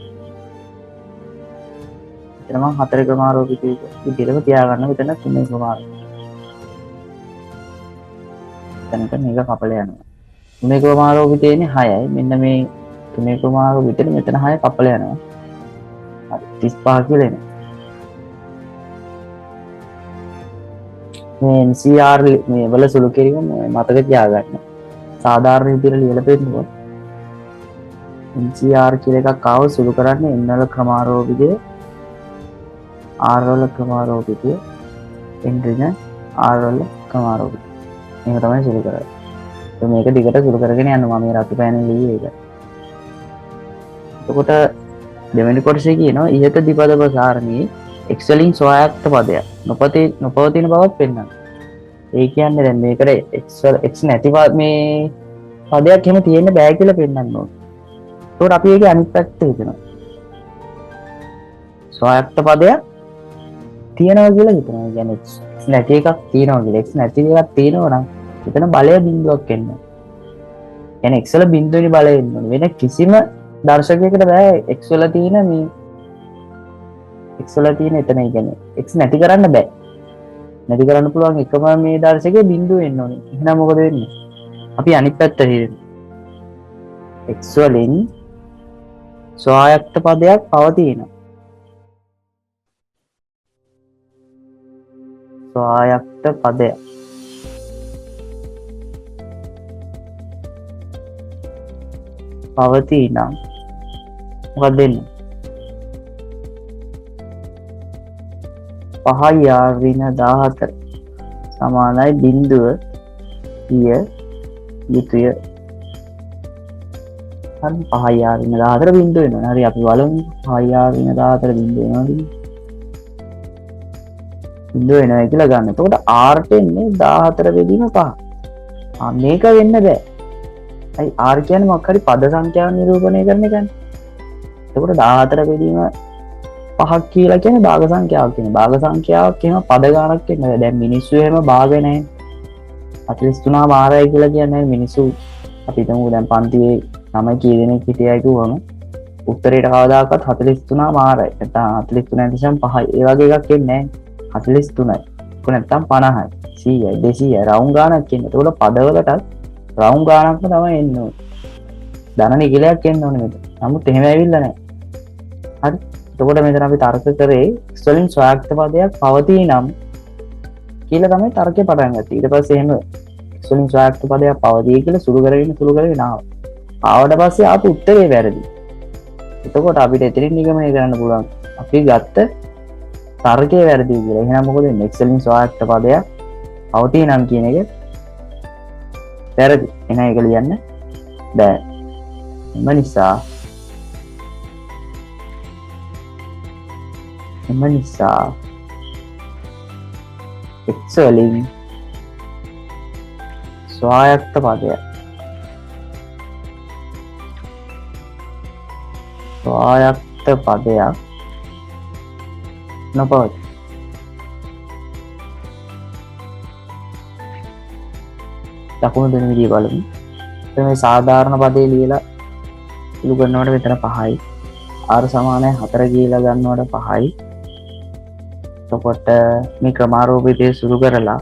එතන මම 4 ක්‍රමාරෝපිතය විදිහටම තියාගන්න මෙතන 3 ක්‍රමාරෝපිතය. එතනක මේක කපල යනවා. 3 ක්‍රමාරෝපිතය ඉන්නේ 6යි. මෙන්න මේ 3 ක්‍රමාරෝපිතෙට මෙතන 6 කපල යනවා. හරි 35 කියලා එනවා. මේ NCR මේ වල සුළු කිරීම මතක තියාගන්න. සාධාරණ විදිහට ලියලා පෙන්නනවා. NCR කියලා එකක් ආව සුළු කරන්නේ N වල ක්‍රමාරෝපිතය R වල ක්‍රමාරෝපිතය N ඍණ R වල ක්‍රමාරෝපිතය. මේක තමයි සුළු කරන්නේ. તો මේක දිගට සුළු කරගෙන යනවා මම මේ රතු පෑනෙන් ලියුවේ ඒක. එතකොට දෙවෙනි කොටසේ කියනවා ඉහත ද්විපද ප්‍රසාරණයේ x වලින් ස්වායත්ත පදයක් නොපවතින බවක් පෙන්වනවා. ඒ කියන්නේ දැන් මේකට x නැති මේ පදයක් එහෙම තියෙන්න බෑ කියලා පෙන්වන්න ඕනේ. ඒකට අපි ඒකේ අනිත් පැත්ත හිතනවා. ස්වායත්ත පදයක් තියෙනවා කියලා හිතනවා. කියන්නේ x නැති එකක් තියෙනවා කියලා. x නැති එකක් තියෙනවා නම් එතන බලය බිඳුවක් එන්නේ. කියන්නේ x වල බිඳුවේ බලය එන්නේ. වෙන කිසිම දර්ශකයකට බෑ x වල තියෙන මේ x වල තියෙන එතන කියන්නේ x නැති කරන්න බෑ. නැති කරන්න පුළුවන් එකම මේ දර්ශකයේ බිඳුව එන්න ඕනේ. එහෙනම් මොකද වෙන්නේ? අපි අනිත් පැත්තට හිරෙනවා. x වලින් ස්වායත්ත පදයක් පවතිනවා. ස්වායත්ත පදයක් පවතිනම් මොකක්ද වෙන්නේ? 5 ඍණ 14 සමානයි බිඳුව විය යුතුය. හරි 5 ඍණ 14 බිඳුව වෙනවා. හරි අපි බලමු 5 ඍණ 14 බිඳුව වෙනවද? බිඳුව වෙනවා කියලා ගන්න. එතකොට R ට එන්නේ 14 බෙදීම 5. මේක වෙන්න බෑ. අයි R කියන්නේ මොකක් හරි පද සංඛ්‍යාව නිරූපණය කරන එකනේ. එතකොට 14 බෙදීම 5ක් කියලා කියන්නේ භාග සංඛ්‍යාවක් කියන්නේ. භාග සංඛ්‍යාවක් එහෙම පද ගණනක් වෙන්නේ. දැන් මිනිස්සු එහෙම භාග නැහැ. 43 මාරයි කියලා කියන්නේ මිනිස්සු අපි හිතමු දැන් පන්තියේ ළමයි කී දෙනෙක් හිටියයි කිව්වම උත්තරේට කවදාකවත් 43 මාරයි. නැත්නම් 43.5යි. ඒ වගේ එකක් එන්නේ නැහැ. 43යි. ඒක නැත්නම් 50යි. 100යි 200යි රවුම් ගානක් එන්නේ. ඒතකොට පදවලටත් රවුම් ගානක්ම තමයි එන්නේ ඕනේ. ධන නිගලයක් එන්න ඕනේ මෙතන. නමුත් එහෙම ඇවිල්ලා නැහැ. හරි. එතකොට මෙතන අපි තර්ක කරේ x වලින් ස්වායත්ත පදයක් පවතී නම් කියලා තමයි තර්කේ පටන් ගත්තේ. ඊට පස්සේ එහෙම x වලින් ස්වායත්ත පදයක් පවතී කියලා සුළු කරගෙන ආවා. ආවට පස්සේ ආපු උත්තරේ වැරදි. එතකොට අපිට එතනින් නිගමනය කරන්න පුළුවන් අපි ගත්ත තර්කේ වැරදි කියලා. එහෙනම් මොකද වෙන්නේ? x වලින් ස්වායත්ත පදයක් පවතී නම් කියන එක වැරදි. එහෙනම් ඒක ලියන්න බෑ. එම නිසා x වලින් ස්වායත්ත පදයක් නොපවතී. දකුණු දෙන විදිය බලමු. මේ සාධාරණ පදේ ලියලා ඉලු කරනවට මෙතන 5යි. R සමානයි 4 කියලා ගන්නවට 5යි. එතකොට මේ ක්‍රමාරෝපිතය සුළු කරලා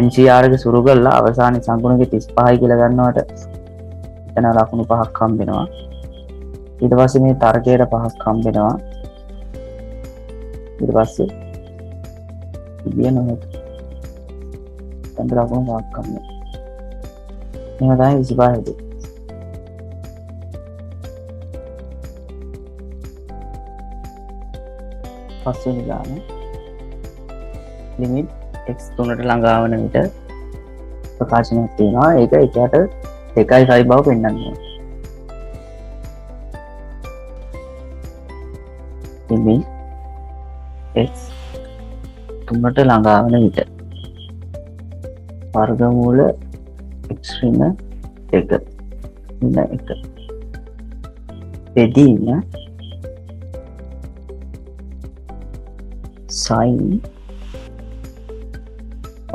NCR එක සුරු කරලා අවසානයේ සංකුණගේ 35යි කියලා ගන්නවට එතන ලකුණු 5ක් හම්බ වෙනවා. ඊට පස්සේ මේ තර්කයට 5ක් හම්බ වෙනවා. ඊට පස්සේ ඉබිය නොහැක. එතන ලකුණු 5ක් හම්බ වෙනවා. එහෙනම් තමයි 25 දී. පස්වෙනි ගාන ලිමිට් x 3ට ළඟා වන විට ප්‍රකාශනයක් තියෙනවා. ඒක එකට 2.5 බව පෙන්වන්නේ. ලිමිට් x 3ට ළඟා වන විට වර්ගමූල x ඍණ 2 ඍණ 1 බෙදීම sin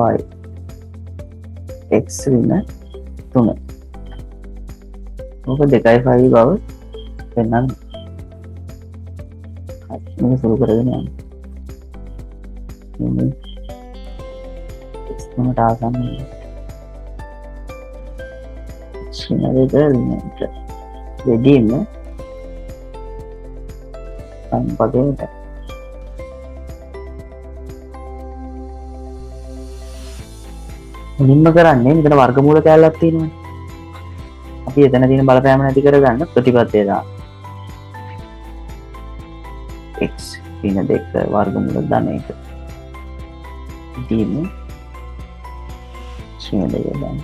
5 x ඍණ 3 ඕක 2.5 බව පෙන්වන්න. මේක සුළු කරගෙන යන්න. මේ x 3ට ආසන්න x ඍණ 2 ඍණ 1 බෙදීම sin පදයට මුලින්ම කරන්නේ මෙතන වර්ගමූල කැලලක් තියෙනවානේ. අපි එතන තියෙන බලපෑම නැති කරගන්න ප්‍රතිපදේ දාන්න. x ඍණ 2 වර්ගමූල ධන 1 දීමු ඍණ 2 දාන්න.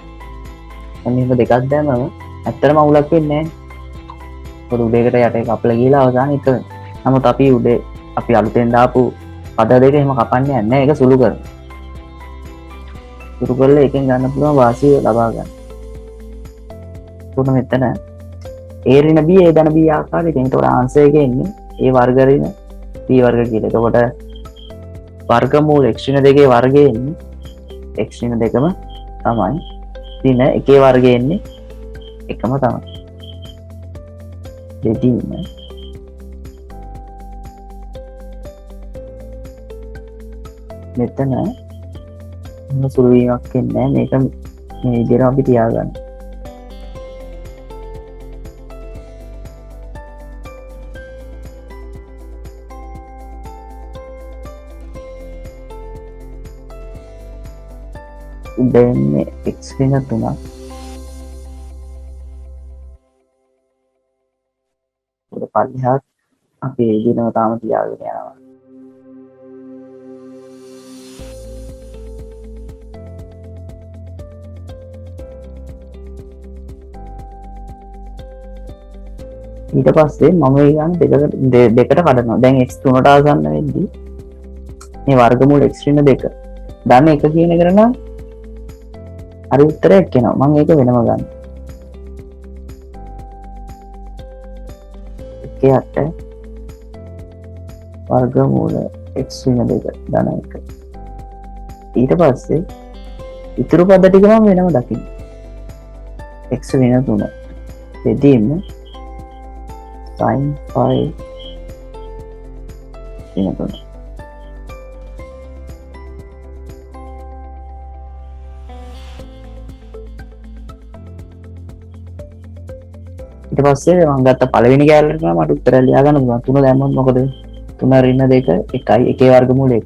අනිත් දෙකක් දැම්මම ඇත්තටම අවුලක් වෙන්නේ නැහැ. පොදු උඩේකට යට එක අපල ගිහලා අවසාන එක. නමුත් අපි උඩේ අපි අලුතෙන් දාපු පද දෙක එහෙම කපන්නේ නැහැ. ඒක සුළු කරනවා. සුළු කරලා එකෙන් ගන්න පුළුවන් වාසිය ලබා ගන්න. උන මෙතන a ඍණ b a ධන b ආකාරයකින්. ඒකට ආන්සර් එකේ ඉන්නේ a වර්ග ඍණ b වර්ග කියලා. එතකොට වර්ගමූල x ඍණ 2 වර්ගයේ ඉන්නේ x ඍණ 2ම තමයි. ඍණ 1 වර්ගයේ ඉන්නේ එකම තමයි. දෙදීම මෙතන සුළු වීමක් වෙන්නේ නැහැ. මේක මේ විදිහට අපි තියාගන්න. දෙන්නේ x ඍණ 3ක් උඩ පල්ලෙහාත් අපි ඒ දිනව තාම තියාගෙන යනවා. ඊට පස්සේ මම ඒ ගන්න දෙකට කඩනවා. දැන් x 3ට ආසන්න වෙද්දී මේ වර්ගමූල x ඍණ 2 ධන 1 කියන එකට නම් හරි උත්තරයක් එනවා. මම ඒක වෙනම ගන්න. 1 වර්ගමූල x ඍණ 2 ධන 1. ඊට පස්සේ ඉතුරු පද ටික මම වෙනම දකින්න. x ඍණ 3 බෙදීම sin 5 ඍණ 3. ඊට පස්සේ මම ගත්ත පළවෙනි කැලලට නම් මට උත්තර ලියා ගන්න පුළුවන්. 3 දැම්මොත් මොකද? 3 ඍණ 2 1යි. එකේ වර්ගමූල 1යි.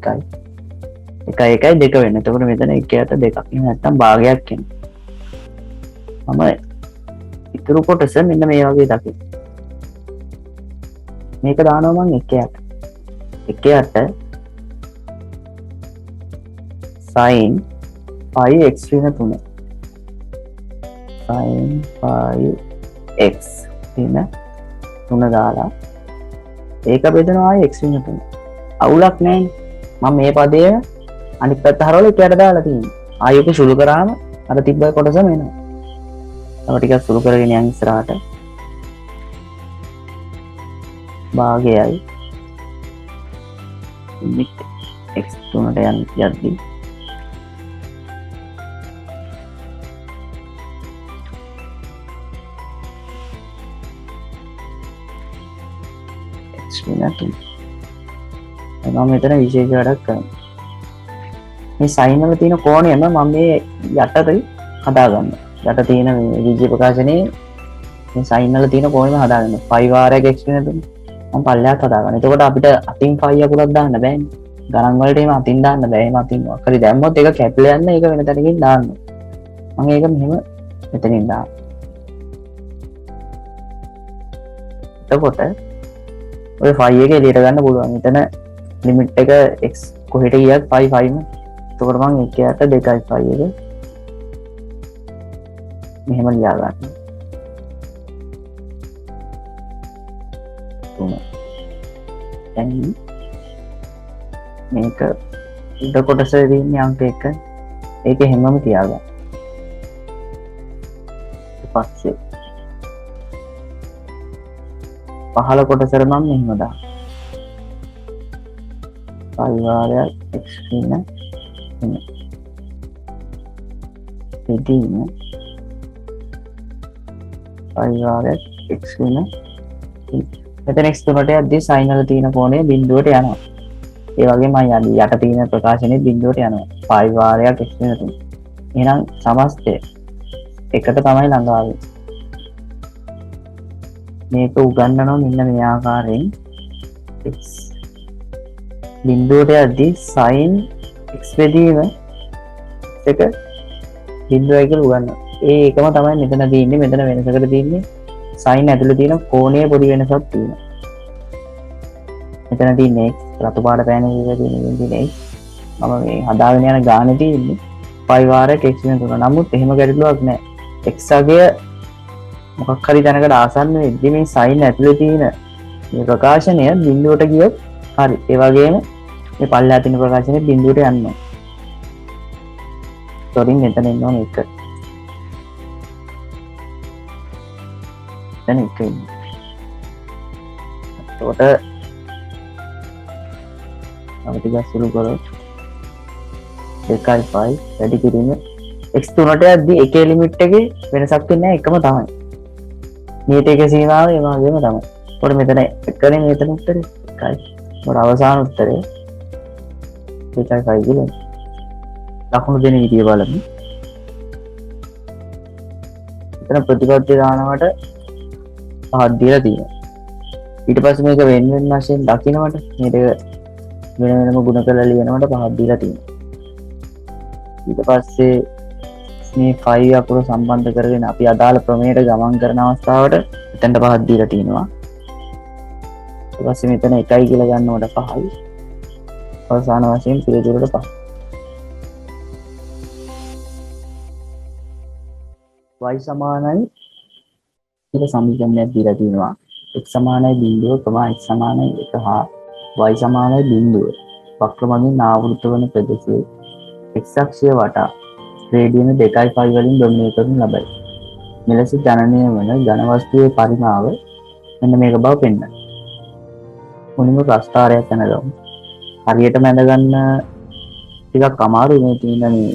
1යි 1යි 2 වෙන්නේ. එතකොට මෙතන 1 යට 2ක්. එහෙනම් නැත්තම් භාගයක් එනවා. මම ඉතුරු කොටස මෙන්න මේ වගේ දකින්න. මේක දානවා මම 1 යට. 1 යට sin 5 x ඍණ 3. sin 5 x ඍණ 3 දාලා ඒක බෙදනවා x ඍණ 3. අවුලක් නැහැ. මම මේ පදය අනිත් පැත්ත හරවලා එකයට දාලා තියෙනවා. ආයෙක සුළු කරාම අර තිබ්බ කොටසම එනවා. තව ටිකක් සුළු කරගෙන යන් ඉස්සරහට. භාගයයි ලිමිට් x 3ට යද්දී x ඍණ 3. මම මෙතන විශේෂ වැඩක් කරනවා. මේ සයින් වල තියෙන කෝණයම මම මේ යටට හදාගන්න. යට තියෙන මේ විජය ප්‍රකාශනයේ මේ සයින් වල තියෙන කෝණයම හදාගන්න. 5 වාරයක් එක්ස්ට්‍රීම දුන්න. මම පල්ලයක් හදාගන්න. එතකොට අපිට අතින් 5 අකුරක් දාන්න බෑනේ. ගණන් වලට එහෙම අතින් දාන්න බෑ. එහෙම අතින් මොකක් හරි දැම්මොත් ඒක කැපිලා යන්න ඒක වෙන තැනකින් දාන්න. මම ඒක මෙහෙම මෙතනින් දාන්න. එතකොට ඔය 5 එක එළියට ගන්න පුළුවන්. මෙතන ලිමිට් එක x කොහෙට ගියත් 5 5ම. එතකොට මම 1ට 2යි 5 එක මෙහෙම ලියා ගන්න. 3. දැන් මේක උඩ කොටසේ තියෙන අංක 1 ඒක හැමම තියාගන්න. ඊට පස්සේ පහළ කොටසට මම මෙහෙම දාන්න. 5 වාරයක් එක්ස්ට්‍රීම එන්න. ඉතින් 5 වාරයක් එක්ස්ට්‍රීම මෙතන x තුනට යද්දී sin වල තියෙන කෝණය බිඳුවට යනවා. ඒ වගේම යට තියෙන ප්‍රකාශනයේ බිඳුවට යනවා. 5 වාරයක් එක්ස්ට්‍රීම තුන. එහෙනම් සමස්තය එකට තමයි ළඟාවේ. මේක උගන්වනවා මෙන්න මේ ආකාරයෙන් x බිඳුවට යද්දී sin x බෙදීම එක බිඳුවයි කියලා උගන්වනවා. ඒ එකම තමයි මෙතන තියෙන්නේ. මෙතන වෙනසකට තියෙන්නේ sin ඇතුළේ තියෙන කෝණයේ පොඩි වෙනසක් තියෙනවා. මෙතන තියෙන්නේ x රතු පාට පෑන එක තියෙන්නේ x. මම මේ හදාගෙන යන ගානේ තියෙන්නේ 5 වාරයක් x වෙන තුන. නමුත් එහෙම ගැටලුවක් නැහැ. x අගය මොකක් හරි දැනකට ආසන්න වෙද්දී මේ sin ඇතුළේ තියෙන මේ ප්‍රකාශනය බිඳුවට ගියොත් හරි. ඒ වගේම මේ පල්ලෙහා තියෙන ප්‍රකාශනය බිඳුවට යනවා. සෝරින් මෙතන ඉන්න ඕනේ එක. දැන් එක ඉන්න. එතකොට අපි ටිකක් සුළු කරොත් 2යි 5 වැඩි කිරීම x තුනට යද්දී එකේ ලිමිට් එකේ වෙනසක් වෙන්නේ නැහැ එකම තමයි. මේට එක සීමාව ඒ වගේම තමයි. ඒකට මෙතන එකනේ මෙතන උත්තරේ 1යි. ඒකට අවසාන උත්තරේ 2යි 5 කියලා. ලකුණු දෙන විදිය බලමු. මෙතන ප්‍රතිපත්ති දානවට පහක් දීලා තියෙනවා. ඊට පස්සේ මේක වෙන වෙන වශයෙන් දකින්නවට මේ දෙක වෙන වෙනම ගුණ කරලා ලියනවට පහක් දීලා තියෙනවා. ඊට පස්සේ මේ 5 අකුර සම්බන්ධ කරගෙන අපි අදාළ ප්‍රමේයට ගමන් කරන අවස්ථාවට එතනට පහක් දීලා තියෙනවා. ඊට පස්සේ මෙතන 1යි කියලා ගන්නකොට 5යි. අවසාන වශයෙන් පිළිතුරට 5. y සමානයි කියලා සමීකරණයක් දීලා තියෙනවා. x සමානයි 0, x සමානයි 1 හා y සමානයි 0. වක්‍ර මගින් ආවෘත වන ප්‍රදේශයේ x අක්ෂය වටා රේඩියන 2.5 වලින් දොමනය කරනු ලබයි. මෙලෙස ජනනය වන ඝන වස්තුවේ පරිමාව මෙන්න මේක බව පෙන්වනවා. මොනිම ප්‍රස්ථාරයක් යනගමු. හරියටම ඇඳගන්න ටිකක් අමාරුයි මේ තියෙන මේ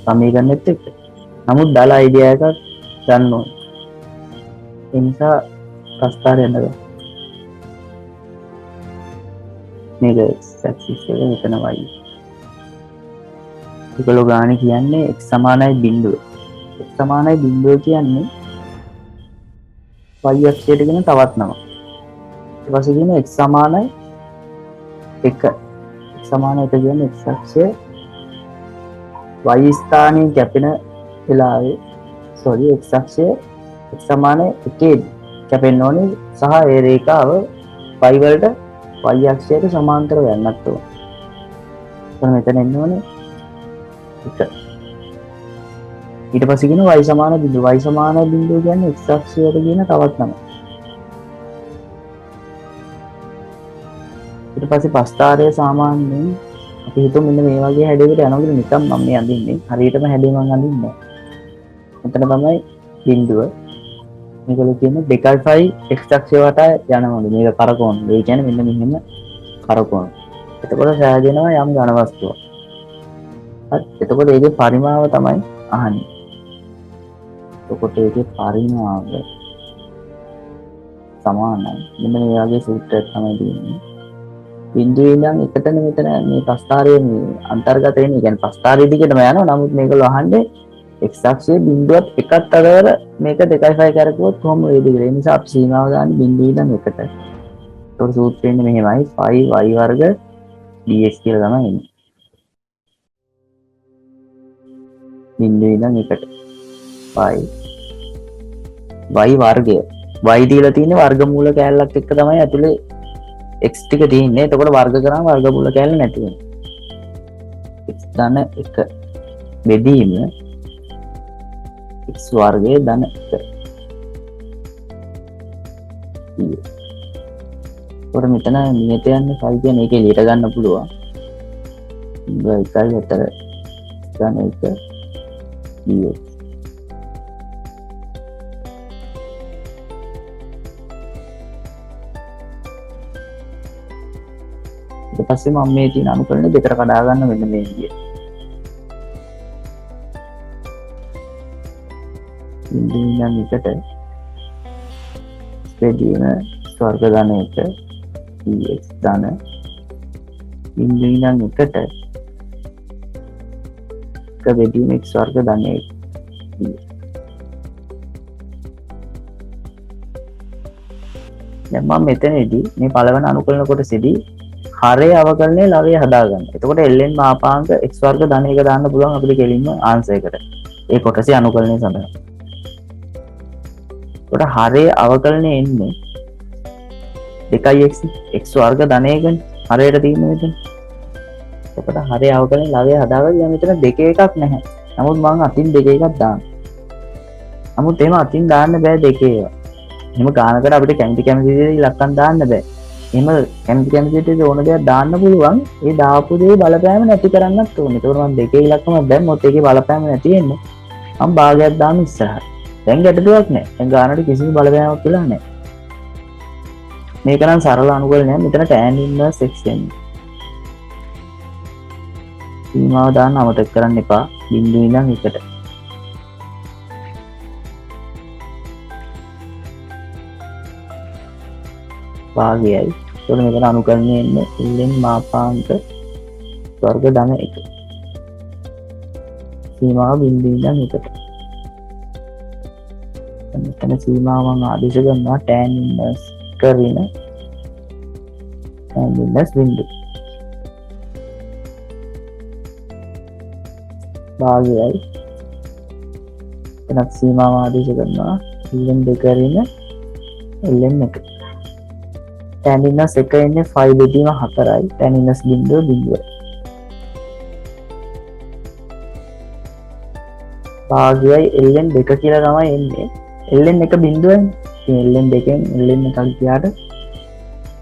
සමීකරණෙත් එක්ක. නමුත් දාලා අයිඩියා එකක් ගන්න ඕනේ. ඒ නිසා ප්‍රස්ථාරය යනගමු. මේක x axis එක මෙතන y. ඒකලෝ ගානේ කියන්නේ x සමානයි 0. x සමානයි 0 කියන්නේ y අක්ෂයට ගෙන තවත් නම. ඊට පස්සේ කියන්නේ x සමානයි 1. x සමානයි 1 කියන්නේ x අක්ෂය y ස්ථානයේ කැපෙන වෙලාවේ x අක්ෂය x සමානයි 1 කැපෙන්න ඕනේ සහ ඒ රේඛාව y වලට y අක්ෂයට සමාන්තරව යන්නත් ඕනේ. එතන මෙතන එන්න ඕනේ 1. ඊට පස්සේ කියන y සමාන බිඳුව. y සමාන බිඳුව කියන්නේ x අක්ෂයට කියන තවත් නම. ඊට පස්සේ ප්‍රස්ථාරය සාමාන්‍යයෙන් අපි හිතමු මෙන්න මේ වගේ හැඩයකට යනවා කියලා නිකන් මම මේ අඳින්නේ. හරියටම හැඩය මම අඳින්නේ නැහැ. මෙතන තමයි බිඳුව. මේකල කියන්නේ 2.5 x අක්ෂය වටා යනවලු. මේක කරකවන. ඒ කියන්නේ මෙන්න මෙහෙම කරකවන. එතකොට සෑදෙනවා යම් ඝන වස්තුවක්. හරි. එතකොට ඒකේ පරිමාව තමයි අහන්නේ. එතකොට ඒකේ පරිමාව සමානයි. මෙන්න මේ වගේ සූත්‍රයක් තමයි දෙන්නේ. බිඳුවේ ඉඳන් එකටනේ මෙතන මේ ප්‍රස්ථාරයේ මේ අන්තර්ගත වෙන්නේ. කියන්නේ ප්‍රස්ථාරයේ දිගටම යනවා. නමුත් මේගොල්ලෝ අහන්නේ x අක්ෂයේ බිඳුවත් එකත් අතර මේක 2.5 කරකුවොත් කොහොම වේද කියලා. ඒ නිසා අපි සීමාව දාන්නේ බිඳුවේ ඉඳන් එකට. ඒතකොට සූත්‍රය එන්නේ මෙහෙමයි 5y වර්ග dx කියලා තමයි එන්නේ. බිඳුවේ ඉඳන් එකට 5 y වර්ගය. y දීලා තියෙන්නේ වර්ගමූල කෑල්ලක් එක්ක තමයි ඇතුලේ x ටික තියෙන්නේ. එතකොට වර්ග කරාම වර්ගමූල කෑල්ල නැති වෙනවා. x ධන 1 බෙදීම x වර්ගයේ ධන 1. ඒකට මෙතන නියත යන්නේ 5 කියන එක එළියට ගන්න පුළුවන්. 1.4 ධන 1 dx. ඊට පස්සේ මම මේ තියෙන අනුකලනේ දෙකට කඩා ගන්න මෙන්න මේ විදියට. ඉන්දියන් එකට බෙදීම වර්ග ධන 1 dx ධන ඉන්දියන් එකට බෙදීම x වර්ග ධන 1 dx. දැන් මම මෙතනදී මේ පළවෙනි අනුකලන කොටසේදී හරේ අවකලනයේ ලවය හදාගන්න. එතකොට ln මාපාංක x වර්ග ධන 1 දාන්න පුළුවන් අපිට කෙලින්ම ආන්සර් එකට. ඒ කොටසේ අනුකලනය සඳහා. එතකොට හරේ අවකලනයේ එන්නේ 2x x වර්ග ධන 1 හරයට තියෙන්නේ මෙතන. එතකොට හරේ අවකලනයේ ලවය හදාගන්න දැන් මෙතන දෙක එකක් නැහැ. නමුත් මම අතින් දෙක එකක් දාන්න. නමුත් එහෙම අතින් දාන්න බෑ දෙකේ. එහෙම ගානකට අපිට කැමති දේ ඉලක්කම් දාන්න බෑ. එහෙම කැමති දේ ඕන දෙයක් දාන්න පුළුවන්. ඒ දාපු දේ බලපෑම නැති කරන්නත් ඕනේ. ඒකෝර මම දෙකේ ඉලක්කම දැම්මොත් ඒකේ බලපෑම නැති වෙන්නේ. මම භාගයක් දාන්න ඉස්සරහට. දැන් ගැටලුවක් නැහැ. දැන් ගානට කිසිම බලපෑමක් කියලා නැහැ. මේක නම් සරල අනුකලනයක්. මෙතන tan inverse x එන්නේ. සීමාව දාන්න අමතක කරන්න එපා. බිඳුවේ ඉඳන් එකට. භාගයයි. ඒතකොට මෙතන අනුකලනයේ එන්නේ ln මාපාංක වර්ග ධන 1. සීමාව බිඳුවේ ඉඳන් එකට. මෙතන සීමාව මම ආදේශ කරනවා tan inverse කරගෙන tan inverse බිඳුව. භාගයයි. එතන සීමාව ආදේශ කරනවා ln 2 කරගෙන ln 1. tan inverse 1 එන්නේ 5 බෙදීම 4යි. tan inverse බිඳුව බිඳුවයි. භාගයයි ln 2 කියලා තමයි එන්නේ. ln 1 බිඳුවයි. ඉතින් ln 2ෙන් ln 1ක් ගියාට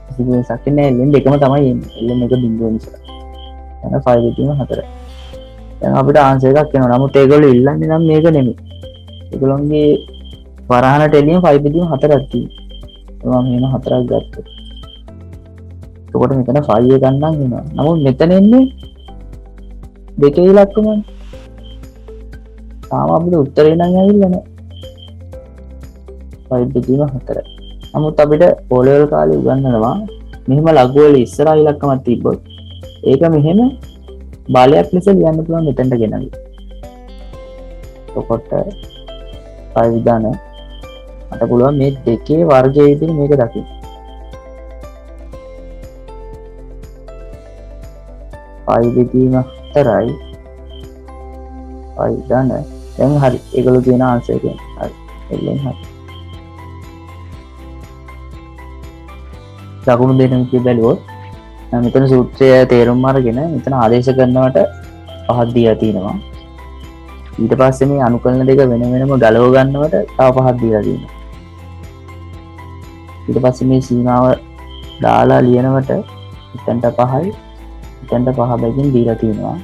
කිසි වෙනසක් නැහැ. ln 2ම තමයි එන්නේ. ln 1 බිඳුව නිසා. එන 5 බෙදීම 4යි. දැන් අපිට ආන්සර් එකක් එනවා. නමුත් ඒගොල්ලෝ ඉල්ලන්නේ නම් මේක නෙමෙයි. ඒගොල්ලෝගේ වරහනට එළියෙන් 5 බෙදීම 4ක් තියෙනවා. මම මෙහෙම 4ක් ගත්තා. එතකොට මෙතන 5 ගන්නම් වෙනවා. නමුත් මෙතන එන්නේ දෙකේ ඉලක්කමනේ. තාම අපිට උත්තරේ නම් ඇවිල්ලා නැහැ. 5 බෙදීම 4යි. නමුත් අපිට O level කාලේ උගන්වනවා මෙහෙම ලඝු වල ඉස්සරහා ඉලක්කමක් තිබ්බොත් ඒක මෙහෙම බාලයක් ලෙස ලියන්න පුළුවන් මෙතනට ගෙනල්ලා. එතකොට 5 ධන මට පුළුවන් මේ දෙකේ වර්ගය විදිහට මේක දකින්න. 5 බෙදීම 4යි 5 ධන. දැන් හරි. ඒගොල්ලෝ කියන ආන්සර් එක. හරි. එල්ලෙන් හරි. දකුණු දෙන්න කිය බැලුවොත් මෙතන සූත්‍රය තේරුම් අරගෙන මෙතන ආදේශ කරනවට පහක් දීලා තිනවා. ඊට පස්සේ මේ අනුකලන දෙක වෙන වෙනම ගලව ගන්නවට තව පහක් දීලා තියෙනවා. ඊට පස්සේ මේ සීමාව දාලා ලියනවට එතනට 5යි එතනට 5 බැගින් දීලා තියෙනවා.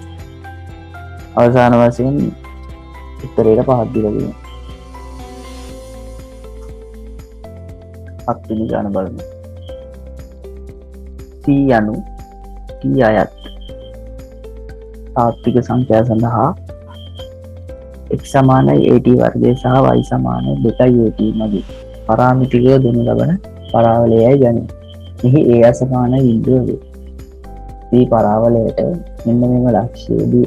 අවසාන වශයෙන් උත්තරේට 5ක් දීලා තියෙනවා. හත්වෙනි ගාන බලමු. C යනු T අයත් තාත්වික සංඛ්‍යා සඳහා x සමානයි at වර්ගය සහ y සමානයි 2at මගින් පරාමිතිකව දෙනු ලබන පරාවලයයි ගනී. මෙහි a අසමාන බිඳුව වේ. C පරාවලයට මෙන්න මේක ලක්ෂයේදී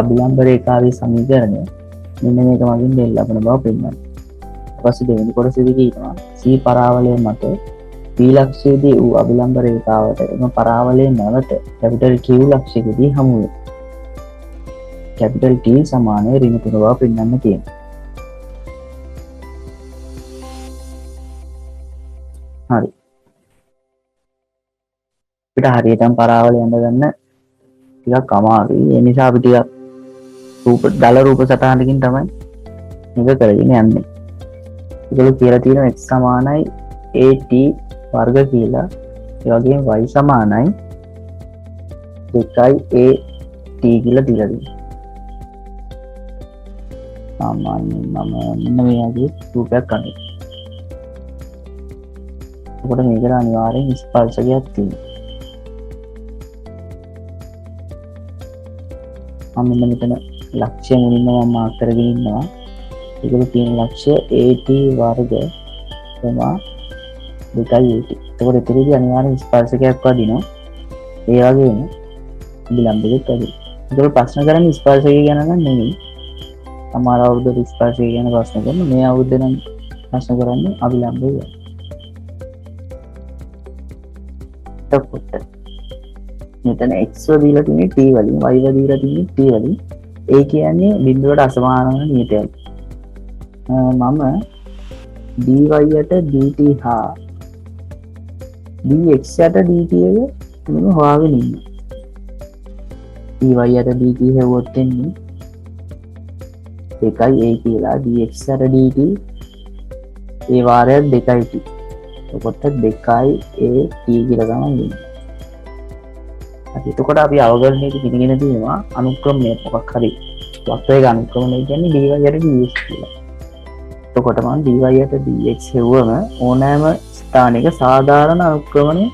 අභිලම්බ රේඛාවේ සමීකරණය මෙන්න මේක මගින් දෙන්න ලබන බව පෙන්වනවා. ඊපස්සේ දෙවෙනි කොටසේදී කියනවා C පරාවලය මත P ලක්ෂයේදී වූ අභිලම්බ රේඛාවට එම පරාවලය නැවත කැපිටල් Q ලක්ෂයකදී හමු වේ. කැපිටල් T සමානයි ඍණ 3 බව පෙන්වන්න තියෙනවා. හරි. අපිට හරියටම පරාවලය අඳ ගන්න ටිකක් අමාරුයි. ඒ නිසා අපි ටිකක් දල රූප සටහනකින් තමයි මේක කරගෙන යන්නේ. ඒකල කියලා තියෙනවා x සමානයි at වර්ග කියලා. ඒ වගේම y සමානයි 2a t කියලා දීලා තියෙනවා. සාමාන්‍යයෙන් මම මෙන්න මේ වගේ රූපයක් අඳිනවා. එතකොට මේකට අනිවාර්යෙන් ස්පර්ශකයක් තියෙනවා. මම මෙතන ලක්ෂ්‍ය මුලින්ම මම මාක් කරගෙන ඉන්නවා. ඒකේ තියෙන ලක්ෂ්‍ය at වර්ග කොමා 2at. එතකොට එතනදී අනිවාර්යෙන් ස්පර්ශකයක් වදිනවා. ඒ වගේම අභිලම්බෙත් වදිනවා. ඒකවල ප්‍රශ්න කරන්නේ ස්පර්ශකය ගැන නම් නෙමෙයි. සමහර අවුරුද්දේ ස්පර්ශකය ගැන ප්‍රශ්න කරනවා. මේ අවුරුද්දේ නම් ප්‍රශ්න කරන්නේ අභිලම්බය ගැන. එතකොට මෙතන x දීලා තියෙන්නේ t වලින් y දීලා තියෙන්නේ t වලින්. ඒ කියන්නේ බිඳුවට අසමාන වන නියතයක්. මම dy යට dt හා dx යට dt එක මම හොයාගෙන ඉන්නවා. dy යට dt හෙව්වොත් එන්නේ 2a කියලා dx යට dt ඒ වාරයක් 2t. එතකොට 2a t කියලා තමයි එන්නේ. එතකොට අපි අවගණනයේදී පිළිගෙන තියෙනවා අනුක්‍රමය මොකක් හරි වක්‍රයක අනුක්‍රමණය කියන්නේ dy යට dx කියලා. එතකොට මම dy යට dx හෙව්වම ඕනෑම ස්ථානයක සාධාරණ අනුක්‍රමණය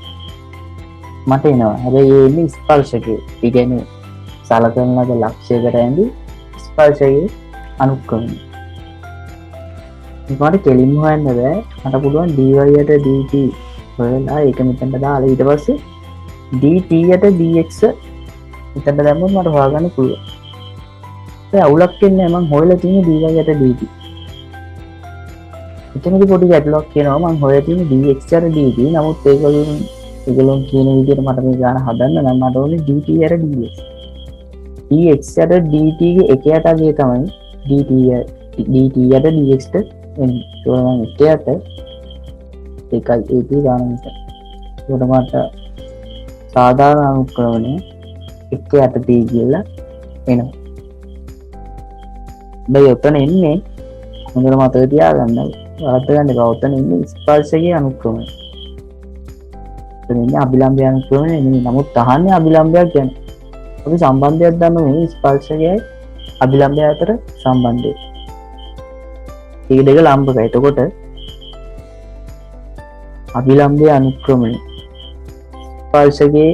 මට එනවා. හැබැයි ඒ ඉන්නේ ස්පර්ශකයේ. ඒ කියන්නේ සලකන ලද ලක්ෂයකට ඇඳි ස්පර්ශකයේ අනුක්‍රමණය. මේකට කෙලින්ම හොයන්න බෑ. මට පුළුවන් dy යට dt හොයලා ඒක මෙතනට දාලා ඊට පස්සේ dt යට dx මෙතනට දැම්මොත් මට හොයාගන්න පුළුවන්. ඒ අවුලක් වෙන්නේ මම හොයලා තියෙන්නේ dy යට dt. එතනදී පොඩි ගැටලුවක් කියනවා මම හොයලා තියෙන්නේ dx යට dt. නමුත් ඒගොල්ලෝ කියන විදිහට මට මේ ගාන හදන්න නම් මට ඕනේ dt යට dx. dx යට dt ගේ එක යටගේ තමයි dt යට dx ට එන්නේ. ඒක මම එක යට 1 ගාන නිසා. ඒකට මට සාධාරණ අනුක්‍රමණය 1 යට t කියලා එනවා. බයි ඔතන එන්නේ හොඳට මතක තියාගන්න. වරද්ද ගන්න එපා. ඔතන ඉන්නේ ස්පර්ශකයේ අනුක්‍රමණය. ඔතන ඉන්නේ අභිලම්බය අනුක්‍රමණය නෙමෙයි. නමුත් අහන්නේ අභිලම්බයක් ගැන. අපි සම්බන්ධයක් දන්න මේ ස්පර්ශකයයි අභිලම්බය අතර සම්බන්ධය. මේ දෙක ලම්බකයි. එතකොට අභිලම්බය අනුක්‍රමණය ස්පර්ශකයේ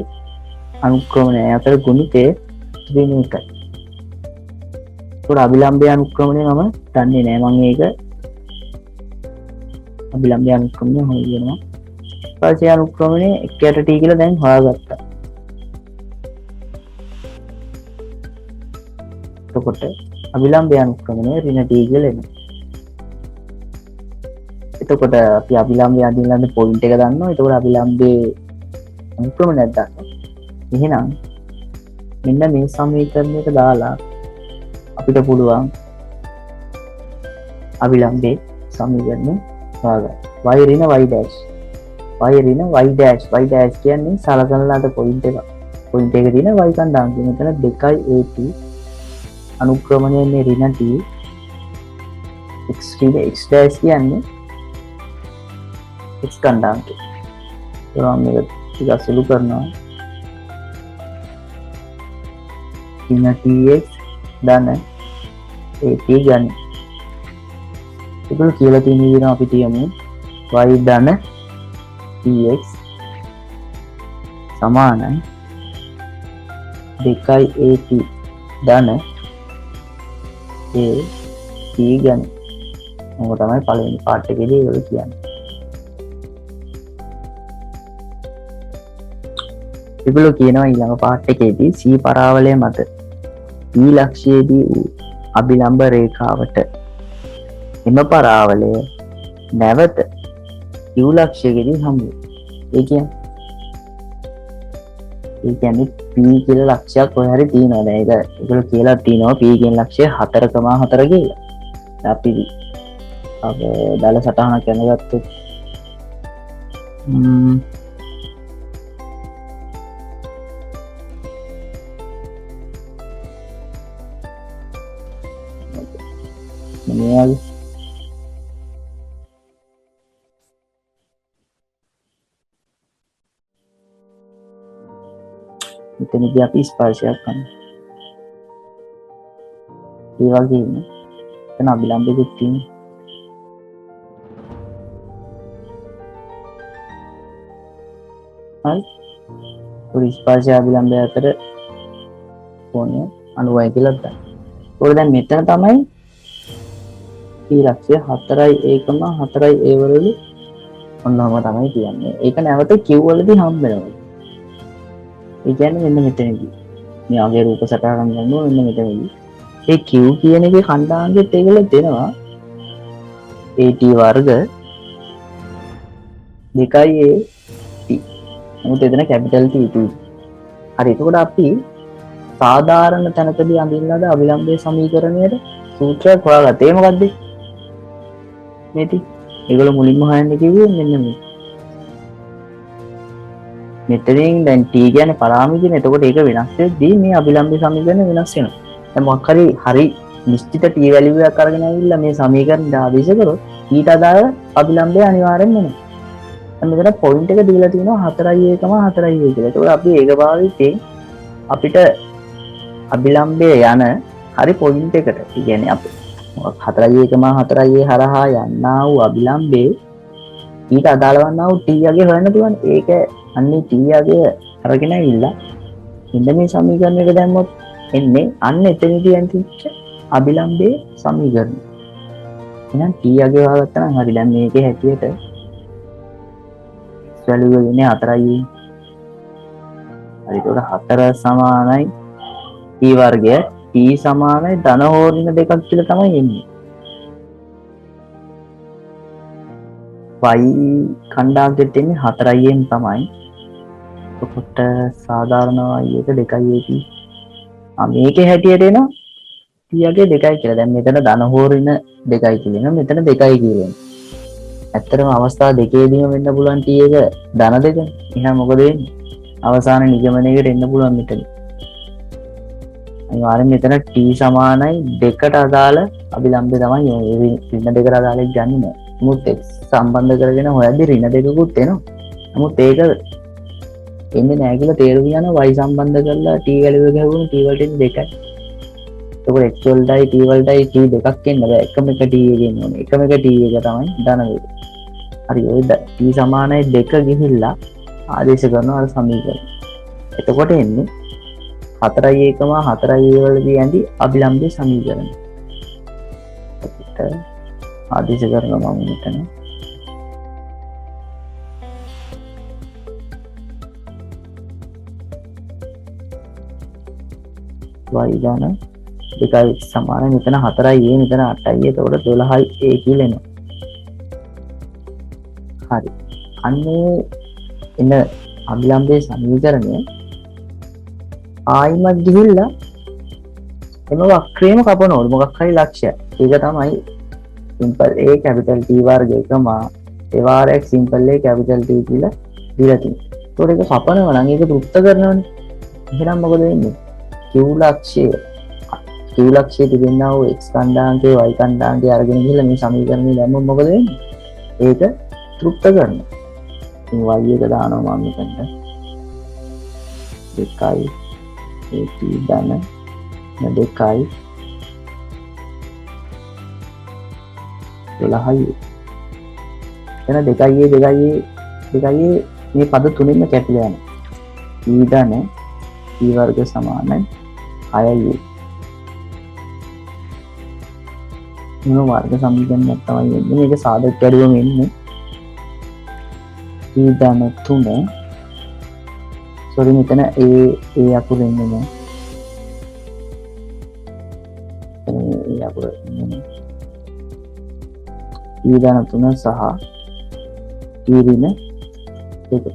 අනුක්‍රමණය අතර ගුණිතය වෙන එකයි. ඒකට අභිලම්බය අනුක්‍රමණය මම දන්නේ නැහැ. මම ඒක අභිලම්බය අනුක්‍රමණය හොයනවා. ස්පර්ශය අනුක්‍රමණය 1 යට t කියලා දැන් හොයාගත්තා. එතකොට අභිලම්බය අනුක්‍රමණය ඍණ t කියලා එනවා. එතකොට අපි අභිලම්බය අඳින්න පොයින්ට් එක දන්නවා. එතකොට අභිලම්බයේ අනුක්‍රමණයක් ගන්න. එහෙනම් මෙන්න මේ සමීකරණයට දාලා අපිට පුළුවන් අභිලම්බයේ සමීකරණය හොයාගන්න. y ඍණ y dash. y ඍණ y dash. y dash කියන්නේ සලකන ලද පොයින්ට් එක. පොයින්ට් එක දින y කණ්ඩායම. මෙතන 2at අනුක්‍රමණයනේ ඍණ t. x dash කියන්නේ x කණ්ඩායමක. ඒවා මේක ටිකක් සුළු කරනවා. ඍණ tx ධන at ගන්න. ඒක කියලා තියෙන විදිහ අපි තියමු y ධන tx සමානයි 2at ධන a t ගන්න. මොකද තමයි පළවෙනි පාර්ට් එකේදී ඒක කියන්නේ. ඒගොල්ලෝ කියනවා ඊළඟ පාර්ට් එකේදී C පරාවලය මත P ලක්ෂයේදී වූ අභිලම්බ රේඛාවට එම පරාවලය නැවත Q ලක්ෂයකදී හමු වෙයි. ඒ කියන්නේ P කියලා ලක්ෂයක් ඔය හරි තියෙනවා. දැන් ඒක ඒගොල්ලෝ කියලා තියෙනවා P කියන ලක්ෂය 4.4 කියලා. අපි දාල සටහනක් යනගත්තොත් මෙයාගේ මෙතනදී අපි ස්පර්ශයක් කරනවා. ඒ වගේම එතන අභිලම්බෙකුත් තියෙනවා. හරි. ස්පර්ශය අභිලම්බය අතර කොණය 90යි කියලා ගන්න. ඒක දැන් මෙතන තමයි P ලක්ෂය 4.1.4 වලදී ඔන්නම තමයි කියන්නේ. ඒක නැවත Q වලදී හම්බ වෙනවා. ඒ කියන්නේ මෙන්න මෙතනදී මේ ආගේ රූප සටහන් ගන්නවා මෙන්න මෙතනදී. ඒ Q කියන එකේ ඛණ්ඩාංගෙත් ඒගොල්ලෝ දෙනවා AT වර්ග 2A T. නමුත් එතන කැපිටල් T තියෙනවා. හරි. එතකොට අපි සාධාරණ තැනකදී අඳින්නද අභිලම්බයේ සමීකරණයට සූත්‍රයක් හොයාගත්තේ මොකද්ද? මේටි. ඒගොල්ලෝ මුලින්ම හොයන්න කිව්වේ මෙන්න මේ. මෙතනින් දැන් T කියන්නේ පරාමිතියනේ. එතකොට ඒක වෙනස් වෙද්දී මේ අභිලම්බයේ සමීකරණය වෙනස් වෙනවා. දැන් මොකක් හරි නිශ්චිත T වැලියු එකක් අරගෙන ආවිල්ලා මේ සමීකරණය ආදේශ කරොත් ඊට අදාළ අභිලම්බය අනිවාර්යෙන් වෙනවා. දැන් මෙතන පොයින්ට් එක දීලා තියෙනවා 4.1.4 කියලා. ඒකෝර අපි ඒක භාවිතයෙන් අපිට අභිලම්බය යන හරි පොයින්ට් එකට. ඒ කියන්නේ අපි 4.1.4 හරහා යන්නා වූ අභිලම්බේ ඊට අදාළ වන්නා වූ T යගේ හොයන්න පුළුවන්. ඒක අන්නේ T යගේ අරගෙන ඇවිල්ලා ඉන්න මේ සමීකරණයට දැම්මොත් එන්නේ අන්න එතනදී යන්තිච්ච අභිලම්බයේ සමීකරණය. එහෙනම් T යගේ හොයාගත්තා නම් හරි. දැන් මේකේ හැටියට වැලියු වෙන්නේ 4යි. හරි. ඒකට 4 සමානයි T වර්ගය. T සමානයි ධන හෝ ඍණ දෙකක් කියලා තමයි එන්නේ. y ඛණ්ඩාංකෙත් එන්නේ 4යිෙන් තමයි. එතකොට සාධාරණ y එක 2යි. මේකේ හැටියට එනවා T යගේ 2යි කියලා. දැන් මෙතන ධන හෝ ඍණ 2යි කියලා එනවා. මෙතන 2යි කියලා. ඇත්තටම අවස්ථා දෙකේදීම වෙන්න පුළුවන් T එක ධන 2. එහෙනම් මොකද වෙන්නේ? අවසාන නිගමනයකට එන්න පුළුවන් මෙතන. අනිවාර්යෙන් මෙතන T සමානයි 2ට අදාළ අභිලම්බය තමයි මේ ඍණ 2කට අදාළ එක ගන්නේ නැහැ. නමුත් x සම්බන්ධ කරගෙන හොයද්දි ඍණ 2කුත් එනවා. නමුත් ඒක එන්නේ නැහැ කියලා තේරුම් ගන්න y සම්බන්ධ කරලා t වැලියු එක ගහුවම t වලට එන්නේ 2යි. එතකොට x වලටයි t වලටයි t දෙකක් එන්න බෑ. එකම එක t එක එන්න ඕනේ. එකම එක t එක තමයි ධන වේග. හරි. ඔය t සමානයි 2 ගිහිල්ලා ආදේශ කරනවා අර සමීකරණය. එතකොට එන්නේ 4.1.4 වලදී ඇඳි අභිලම්බයේ සමීකරණය. එතකොට ආදේශ කරනවා මම මෙතන. y ධන 2යි සමාන මෙතන 4යි මෙතන 8යි. එතකොට 12යි කියලා එනවා. හරි. අන්නේ එන අභිලම්බයේ සමීකරණය ආයිමත් ගිහිල්ලා එම වක්‍රයේම කපනවලු මොකක් හරි ලක්ෂයක්. ඒක තමයි සිම්පල් A කැපිටල් T වර්ගයකම ඒ වාරයක් සිම්පල් A කැපිටල් T කියලා දීලා තියෙනවා. ඒතකොට ඒක කපනවා නම් ඒක තෘප්ත කරනවනේ. එහෙනම් මොකද වෙන්නේ? Q ලක්ෂයේ තිබෙනා වූ x ඛණ්ඩාංකයේ y ඛණ්ඩාංකයේ අරගෙන ගිහලා මේ සමීකරණය දැම්මොත් මොකද වෙන්නේ? ඒක තෘප්ත කරනවා. ඉතින් y එක දානවා මම මෙතනට. 2යි AT ධන 2යි 12යි. එතන 2යි මේ පද තුනෙන්ම කැපිලා යනවා. T ධන T වර්ග සමානයි 6යි. මොන වර්ග සමීකරණයක් තමයි එන්නේ? මේක සාධක කැඩුවම එන්නේ T ධන 3 සොරි මෙතන ඒ අකුර ඉන්නේ නෑ. ඒ අකුර ඉන්නේ ඊදාන 3 සහ ඊරින 1.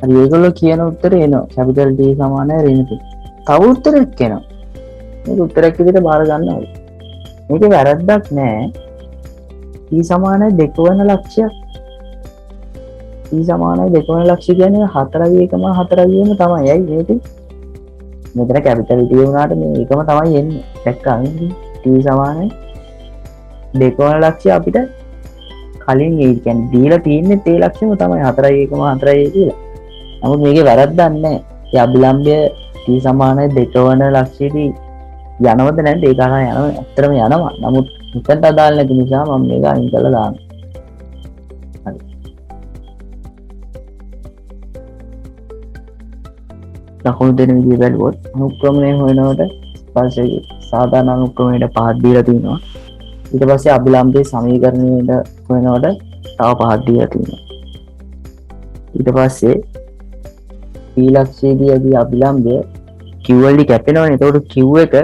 හරි ඒගොල්ලෝ කියන උත්තරේ එනවා. කැපිටල් D සමානයි ඍණ 3. තව උත්තරයක් එනවා. මේක උත්තරයක් විදිහට බාර ගන්න ඕනේ. මේකේ වැරද්දක් නෑ. E සමානයි 2 වෙන ලක්ෂයක්. E සමානයි 2 වෙන ලක්ෂය කියන්නේ 4.4ම තමයි. ඇයි මේක? මෙතන කැපිටල් T වුණාට මේ එකම තමයි එන්නේ. දැක්කා නේද? T සමානයි 2 වෙන ලක්ෂය අපිට කලින් ඒ කියන්නේ දීලා තියෙන්නේ ඒ ලක්ෂයම තමයි 4.4 කියලා. නමුත් මේකේ වැරද්දක් නැහැ. ඒ අභිලම්භය T සමානයි 2 වෙන ලක්ෂයේදී යනවද නැද්ද? ඒක අහා යනවා. ඇත්තටම යනවා. නමුත් මෙතනට අදාළ නැති නිසා මම මේක අයින් කරලා දානවා. හරි. ලකුණු දෙන විදිහ බැලුවොත් අනුක්‍රමණය හොයනකොට පස්සේ සාධාරණ අනුක්‍රමණයට 5ක් දීලා තිනවා. ඊට පස්සේ අභිලම්භයේ සමීකරණයට හොයනකොට තව 5ක් දීලා තිනවා. ඊට පස්සේ P ලක්ෂයේදී අභිලම්භය Q වලදී කැපෙනවනේ. එතකොට Q එක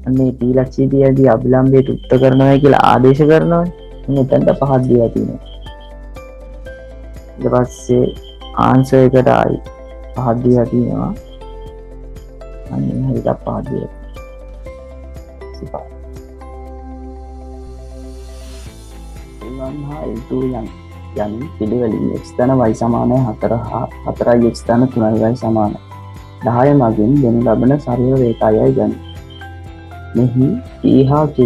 අන්නේ P ලක්ෂයේදී අභිලම්භයට උත්තර කරනවා කියලා ආදේශ කරනවානේ. මෙතනට 5ක් දීලා තිනවා. ඊට පස්සේ ආන්සර් එකට ආයි 5ක් දීලා තිනවා. අන්නේ හරියට 5ක් දීලා තිනවා. L2 යන පිළිවෙලින් x ධන y සමානයි 4 හා 4යි x ධන 3යි y සමානයි 10 මගින් දෙනු ලබන සරල රේඛාවයි ගන්න. මෙහි P හා Q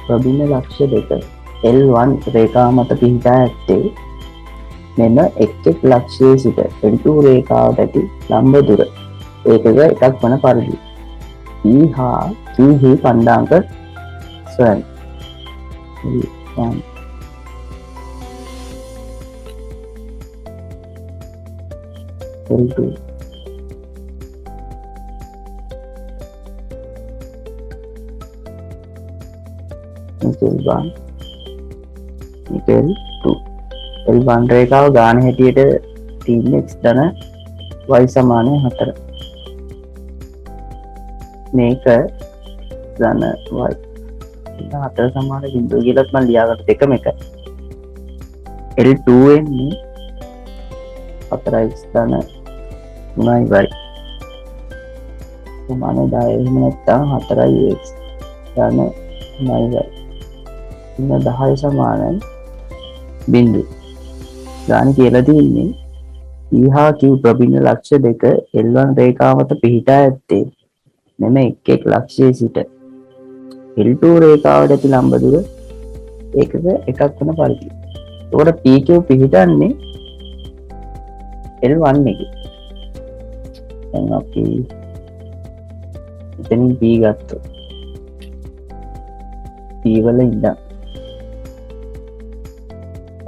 ප්‍රබින්න ලක්ෂ්‍ය දෙක L1 රේඛාව මත පිහිටා ඇත්තේ මෙම එක් ලක්ෂ්‍යයේ සිට L2 රේඛාවට ඇති ලම්බ දුර ඒකක එකක් වන පරිදි P හා Q හි පණ්ඩාංක සොයන්න. L2 L1 රේඛාව ගාන හැටියට තියෙන x ධන y සමානයි 4. මේක ධන y 4 සමාන බිඳුව කියලාත් මම ලියාගත්ත දෙකම එකයි. L2 එන්නේ 4x ධන 3y සමාන 10. එහෙම නැත්නම් 4x ධන 3y ඉන්න 10 සමානයි බිඳුව. ගාන කියලා තියෙන්නේ P හා Q ප්‍රබින්න ලක්ෂ්‍ය දෙක L1 රේඛාව මත පිහිටා ඇත්තේ මෙම එක් ලක්ෂ්‍යයේ සිට L2 රේඛාවට ඇති ලම්බ දුර ඒකක එකක් වන පරිදි. එතකොට PQ පිහිටන්නේ L1 එකේ. දැන් අපි එතනින් P ගත්තොත් P වල ඉඳන්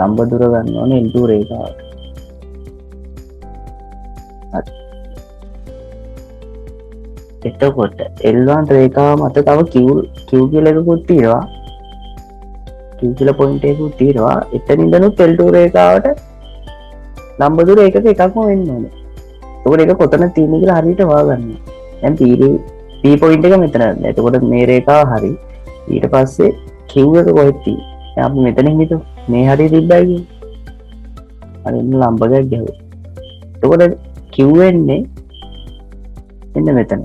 ලම්බ දුර ගන්න ඕනේ L2 රේඛාවට. හරි. එතකොට L1 රේඛාව මත තව Q කියලා එකකුත් තියෙනවා. Q කියලා පොයින්ට් එකකුත් තියෙනවා. එතන ඉඳනුත් L2 රේඛාවට ලම්බ දුර ඒකක එකක්ම වෙන්න ඕනේ. එතකොට ඒක කොතන තියෙන්නේ කියලා හරියට හොයාගන්න. දැන් P පොයින්ට් එක මෙතන. එතකොට මේ රේඛාව හරි. ඊට පස්සේ Q එක කොහෙද තියෙන්නේ? දැන් අපි මෙතනින් හිතමු. මේ හරිය තිබ්බයි කියන්නේ. අර ඉන්න ලම්බයක් ගැහුවා. එතකොට Q වෙන්නේ මෙන්න මෙතන.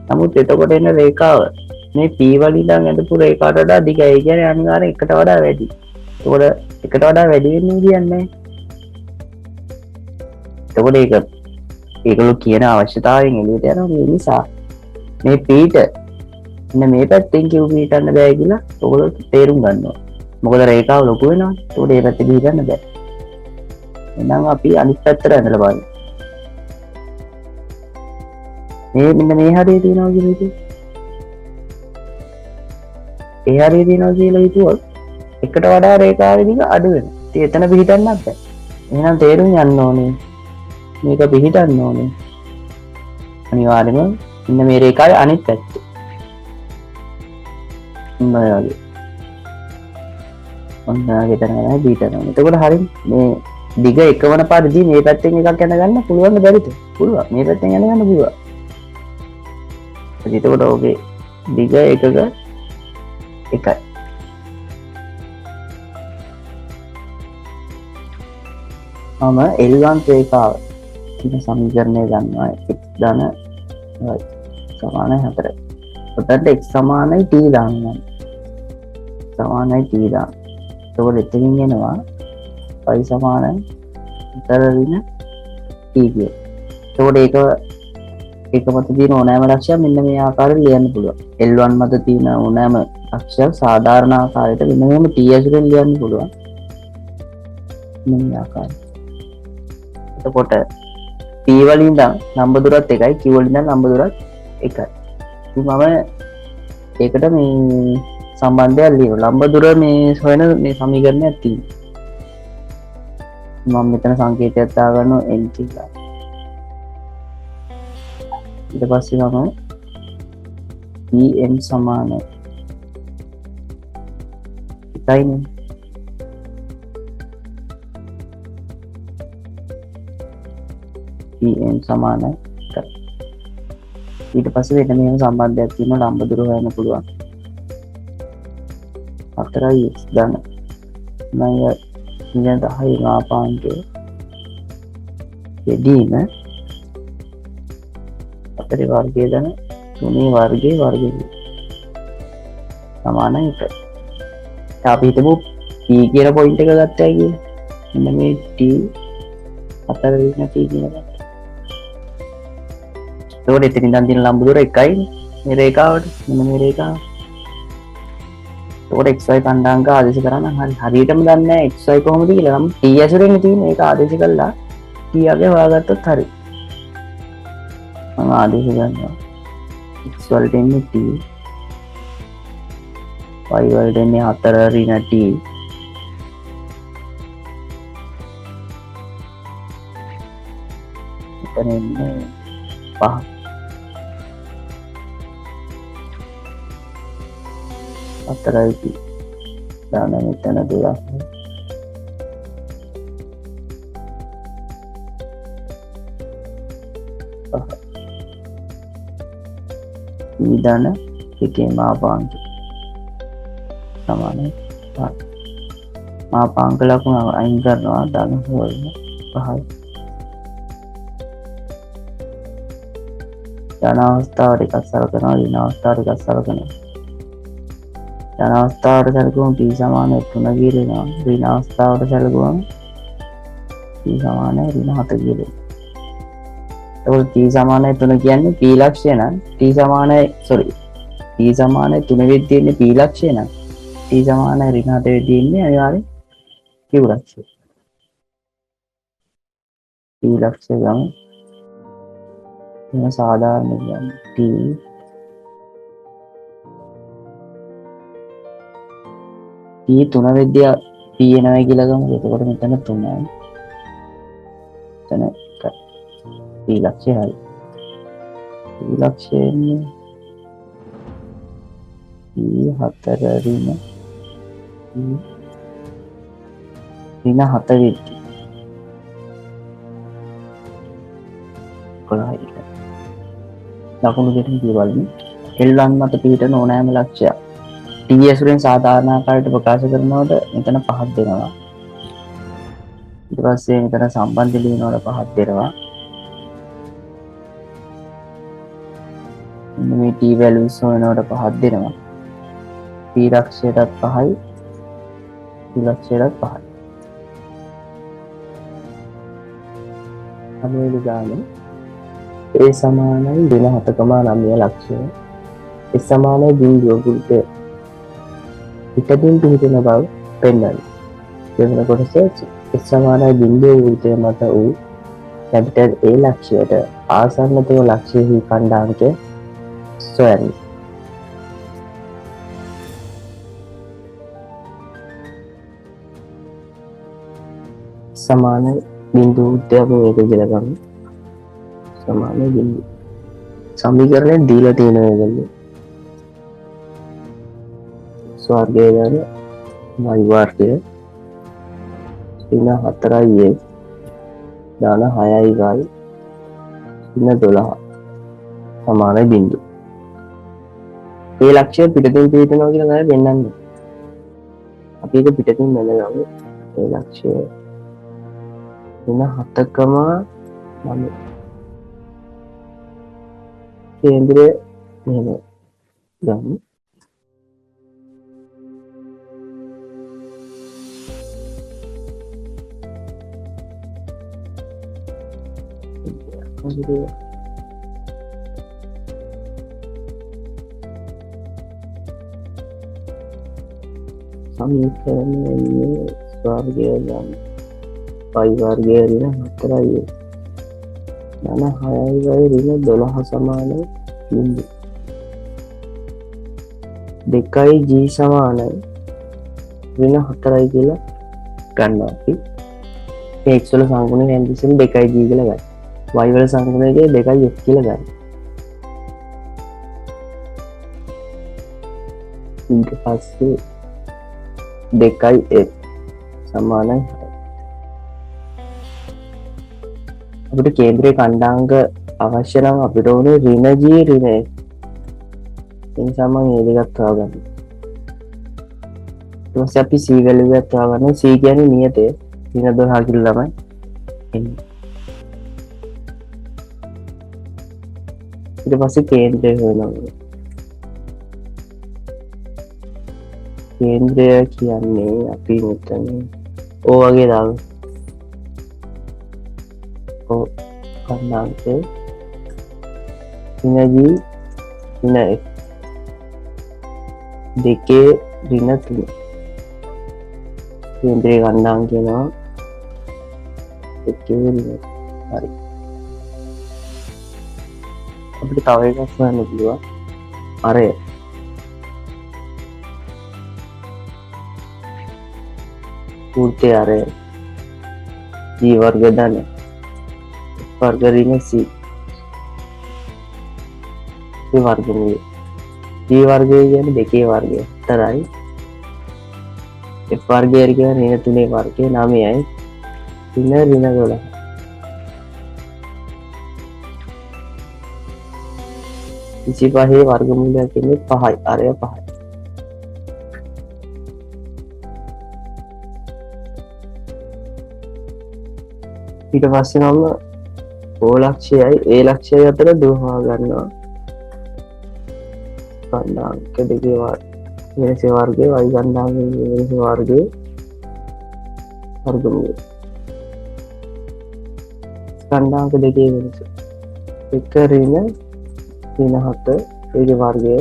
නමුත් එතකොට එන රේඛාව මේ P වලින් ඉඳන් ඇඳපු රේඛාවට වඩා දිගයි. ඒ කියන්නේ අනිවාර්යෙන් එකට වඩා වැඩි. එතකොට එකට වඩා වැඩි වෙන්නේ කියන්නේ. එතකොට ඒකලෝ කියන අවශ්‍යතාවයෙන් එළියට යනවා. ඒ නිසා මේ Pට මෙන්න මේ පැත්තෙන් Q පිටන්න බෑ කියලා ඔයගොල්ලෝ තේරුම් ගන්නවා. මොකද රේඛාව ලොකු වෙනවා. ඒකට මේ පැත්තේ පිටන්න බෑ. එහෙනම් අපි අනිත් පැත්තට ඇඳලා බලමු. මෙන්න මේ හරිය තියෙනවා කියලා හිතුවා. ඒ හරිය තියෙනවා කියලා හිතුවොත් එකට වඩා රේඛාවේ දිග අඩු වෙනවා. ඉතින් එතන පිටින්නත් බෑ. එහෙනම් තේරුම් යන්න ඕනේ. මේක පිටින්න ඕනේ. අනිවාර්යයෙන්ම ඉන්න මේ රේඛාවේ අනිත් පැත්ත. ඔන්න ගෙතන තමයි පිටින්න ඕනේ. එතකොට හරියි මේ දිග එකවන පරිදි මේ පැත්තෙන් එකක් යන ගන්න පුළුවන් බැරිද? පුළුවන්. මේ පැත්තෙන් යන ගන්න පුළුවන්. එතකොට ඔගේ දිග එකක එකයි. මම L1 රේඛාව කියන සමීකරණය ගන්නවා x ධන y සමානයි 4. එතකොට x සමානයි t දාන්න. සමානයි t දාන්න. එතකොට එතනින් එනවා y සමානයි 4 ඍණ t කිය. එතකොට ඒක මත තියෙන ඕනෑම ලක්ෂයක් මෙන්න මේ ආකාරයට ලියන්න පුළුවන්. L1 මත තියෙන ඕනෑම ලක්ෂයක් සාධාරණ ආකාරයට මෙන්න මෙහෙම t ඇසුරෙන් ලියන්න පුළුවන්. මේ ආකාරයට. එතකොට p වලින් ඉඳන් නම්බර් දුරත් එකයි q වලින් ඉඳන් නම්බර දුරත් එකයි. ඉතින් මම ඒකට මේ සම්බන්ධයක් ලියනවා. නම්බර දුර මේ හොයන මේ සමීකරණයක් තියෙනවා. මම මෙතන සංකේතයක් දාගන්නවා n කියලා. ඊට පස්සේ මම pn සමානයි එකයිනේ. pn සමානයි එකයි. ඊට පස්සේ වෙන මෙහෙම සම්බන්ධයක් තියෙනවා ලම්බ දුර හොයන්න පුළුවන්. 4යි x ධන 9යි 10යි මාපාංකය යෙදීම 4 වර්ගය ධන 3 වර්ගයේ වර්ගය සමානයි 1. අපි හිතමු p කියන පොයින්ට් එක ගත්තා කියලා. මෙන්න මේ t 4 දින t කියන එක. එතකොට එතනින් ඉඳන් තියෙන ලම්බ දුර එකයි මේ රේඛාවට. මෙන්න මේ රේඛාව. එතකොට xy කණ්ඩාංග ආදේශ කරන්න හරියටම දන්නේ නැහැ xy කොහොමද කියලා. නම් t ඇසුරෙන් තියෙන ඒක ආදේශ කළා t යගේ හොයාගත්තොත් හරි. මම ආදේශ කරනවා x වලට එන්නේ t y වලට එන්නේ 4 ඍණ t එතන එන්නේ 5 4යි t දාන මෙතන 12 ධන එකේ මාපාංක සමානයි 5. මාපාංක ලකුණ අයින් කරනවා ධන හොයන 5යි. ධන අවස්ථාවට එකක් සලකනවා ඍණ අවස්ථාවට එකක් සලකනවා. ධන අවස්ථාවට සැලකුවම t සමානයි 3 කියලා. ඍණ අවස්ථාවට සැලකුවම t සමානයි ඍණ 7 කියලා. එතකොට t සමානයි 3 කියන්නේ p ලක්ෂය නම් t සමානයි t සමානයි 3 වෙද්දී ඉන්නේ p ලක්ෂය නම් t සමානයි ඍණ 7 වෙද්දී ඉන්නේ අනිවාර්යෙන් q ලක්ෂය. p ලක්ෂය ගම මේ සාධාරණ කියන්නේ t p 3 වෙද්දී p එනවා කියලා ගමු. එතකොට මෙතන 3යි. එතන 1යි. p ලක්ෂය හරි. p ලක්ෂයන්නේ p 4 ඍණ ඍණ 7 වෙද්දී 11යි. ලකුණු දෙකකින් බලමු. L1 මත පිටන ඕනෑම ලක්ෂයක් t ඇසුරෙන් සාධාරණ ආකාරයට ප්‍රකාශ කරනකොට මෙතන 5ක් දෙනවා. ඊට පස්සේ මෙතන සම්බන්ධ ලියනකොට 5ක් දෙනවා. මේ t values හොයනකොට 5ක් දෙනවා. p ලක්ෂයටත් 5යි p ලක්ෂයටත් 5යි. අමෝලි ගානේ a සමානයි ඍණ 7.9 ලක්ෂය. s සමානයි බිංදුව පුරුතය. පිටතින් පිහිටන බව පෙන්වයි. දෙවන කොටස s සමානයි බිංදුව පුරුතය මත වූ කැපිටල් A ලක්ෂයට ආසන්නතම ලක්ෂයෙහි කණ්ඩායමක සොයන්න. සමාන බිංදුව උද්‍යප වේග කියලා ගන්න. සමාන බිංදුව සමීකරණය දීලා තියෙන වේගය ස්වර්ගය ගන්න y වර්ගය ඍණ 4යි ධන 6යි ගල් ඍණ 12 සමාන බිංදු. මේ ලක්ෂ්‍ය පිටතින් පිටනවා කියලා තමයි පෙන්වන්නේ. අපි ඒක පිටතින් බැලගමු. මේ ලක්ෂ්‍ය ඍණ 7,9 කේන්ද්‍රය මෙහෙම ගමු. සමීකරණයේ වර්ගය ගන්න. පයි වර්ගය ඍණ 4යි. ධන 6යි ඍණ 12 සමාන බිංදු. 2යි g සමානයි ඍණ 4යි කියලා ගන්නවා අපි. මේ x වල සංකුණේ හැන්දිසෙන් 2යි g කියලා ගන්න. y වල සංකුණේදී 2යි f කියලා ගන්න. ඊට පස්සේ 2යි f සමානයි 6. අපිට කේන්ද්‍රයේ කණ්ඩාංග අවශ්‍ය නම් අපිට ඕනේ ඍණ g ඍණ f. ඒ නිසා මම මේ දෙකත් හොයාගන්න. ඊට පස්සේ අපි c වැලියු එකත් හොයාගන්න. c කියන්නේ නියතය. ඍණ 12 කියලා තමයි එන්නේ. ඊට පස්සේ කේන්ද්‍රය හොයනවා. කේන්ද්‍රය කියන්නේ අපි මෙතන O වගේ දාමු. O කණ්ඩාංගය ඍණ g ඍණ f දෙකේ ඍණ 3. කේන්ද්‍රයේ කණ්ඩාංගය කියනවා දෙකේ ඍණ. හරි. අපිට තව එකක් හොයන්න පුළුවන්. අරය වෘත්තය අරය g වර්ග ධන වර්ග ඍණ c වර්ගමූලය. g වර්ගය කියන්නේ දෙකේ වර්ගය 4යි. f වර්ගය කියන්නේ ඍණ 3 වර්ගය 9යි. ඍණ 12. ඉසි පහේ වර්ගමූලයක් කියන්නේ 5යි. අරය 5යි. ඊට පස්සේ නම් O ලක්ෂයයි A ලක්ෂයයි අතර දුර හොයාගන්නවා. කණ්ඩාංග දෙකේ වෙනස වර්ගය y කණ්ඩාංගයේ වෙනස වර්ගය වර්ගමූලය. කණ්ඩාංග දෙකේ වෙනස 1 ඍණ 7 ඒකේ වර්ගය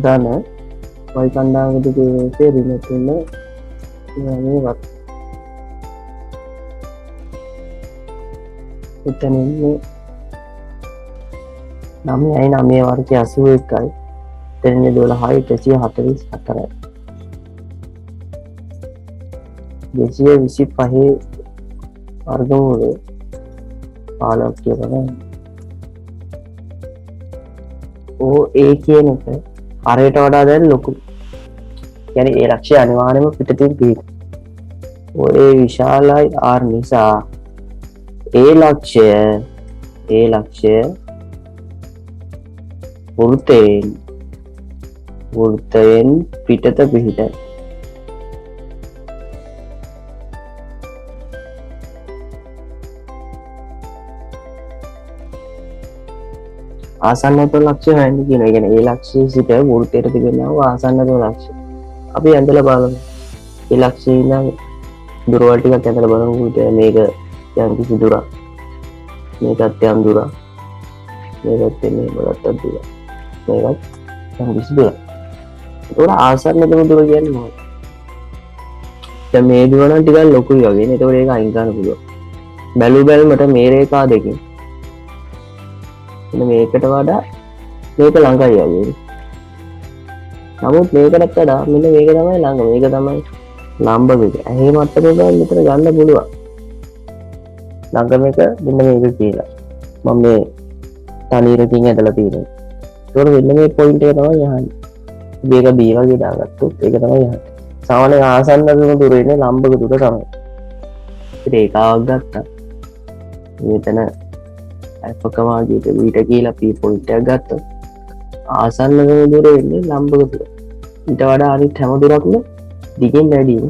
ධන y කණ්ඩාංග දෙකේ වෙනස ඍණ 3 මේ වර්ගය. එතන ඉන්නේ 9යි 9 වර්ගය 81යි. එතන 12යි 144යි. 225 වර්ගමූලය 15 කියලා. O A කියන එක අරයට වඩා දැන් ලොකු. يعني ඒ ලක්ෂ්‍ය අනිවාර්යයෙන්ම පිටතින් පිට. O A විශාලයි R නිසා ඒ ලක්ෂ්‍ය වෘත්තයෙන් පිටත පිහිටයි. ආසන්නතම ලක්ෂ්‍ය හොයන්න කියන. ඒ කියන්නේ ඒ ලක්ෂ්‍යයේ සිට වෘත්තයට තිබෙනා වූ ආසන්නතම ලක්ෂ්‍ය. අපි ඇඳලා බලමු. ඒ ලක්ෂ්‍යයේ ඉඳන් දුරවල් ටිකක් ඇඳලා බලමු. මේක යම් කිසි දුරක්. මේකත් යම් දුරක්. මේකත් එන්නේ බලත්තක් දුරක්. මේකත් යම් කිසි දුරක්. ඒතකොට ආසන්නතම දුර කියන්නේ මොකක්ද? දැන් මේ දුර නම් ටිකක් ලොකුයි වගේ නේ. ඒතකොට ඒක අයින් කරන්න පුළුවන්. බැලුමට මේ රේඛා දෙකෙන් මේකට වඩා මේක ළඟයි වගේ. නමුත් මේකටත් වඩා මෙන්න මේක තමයි ළඟ. මේක තමයි ලම්බ මේක. ඇහි මට්ටමෙන් මෙතන ගන්න පුළුවන්. ළඟ මේක මෙන්න මේක කියලා. මම මේ තනියරකින් ඇදලා තියෙනවා. ඒතකොට මෙන්න මේ පොයින්ට් එක තමයි යහන්නේ. මේක B වගේ දාගත්තොත් ඒක තමයි යහන්නේ. සාමාන්‍ය ආසන්නතම දුර ඉන්නේ ලම්බක දුර තමයි. රේඛාවක් ගත්තා. මෙතන ඇපකවාගේට වීට කියලා පී පොයින්ටයක් ගත්ත ආසන්නකම දුර වෙන්නේ ලම්බක දුර ඊට වඩා අනිත් හැම දුරක්ම දිගෙන් වැඩීම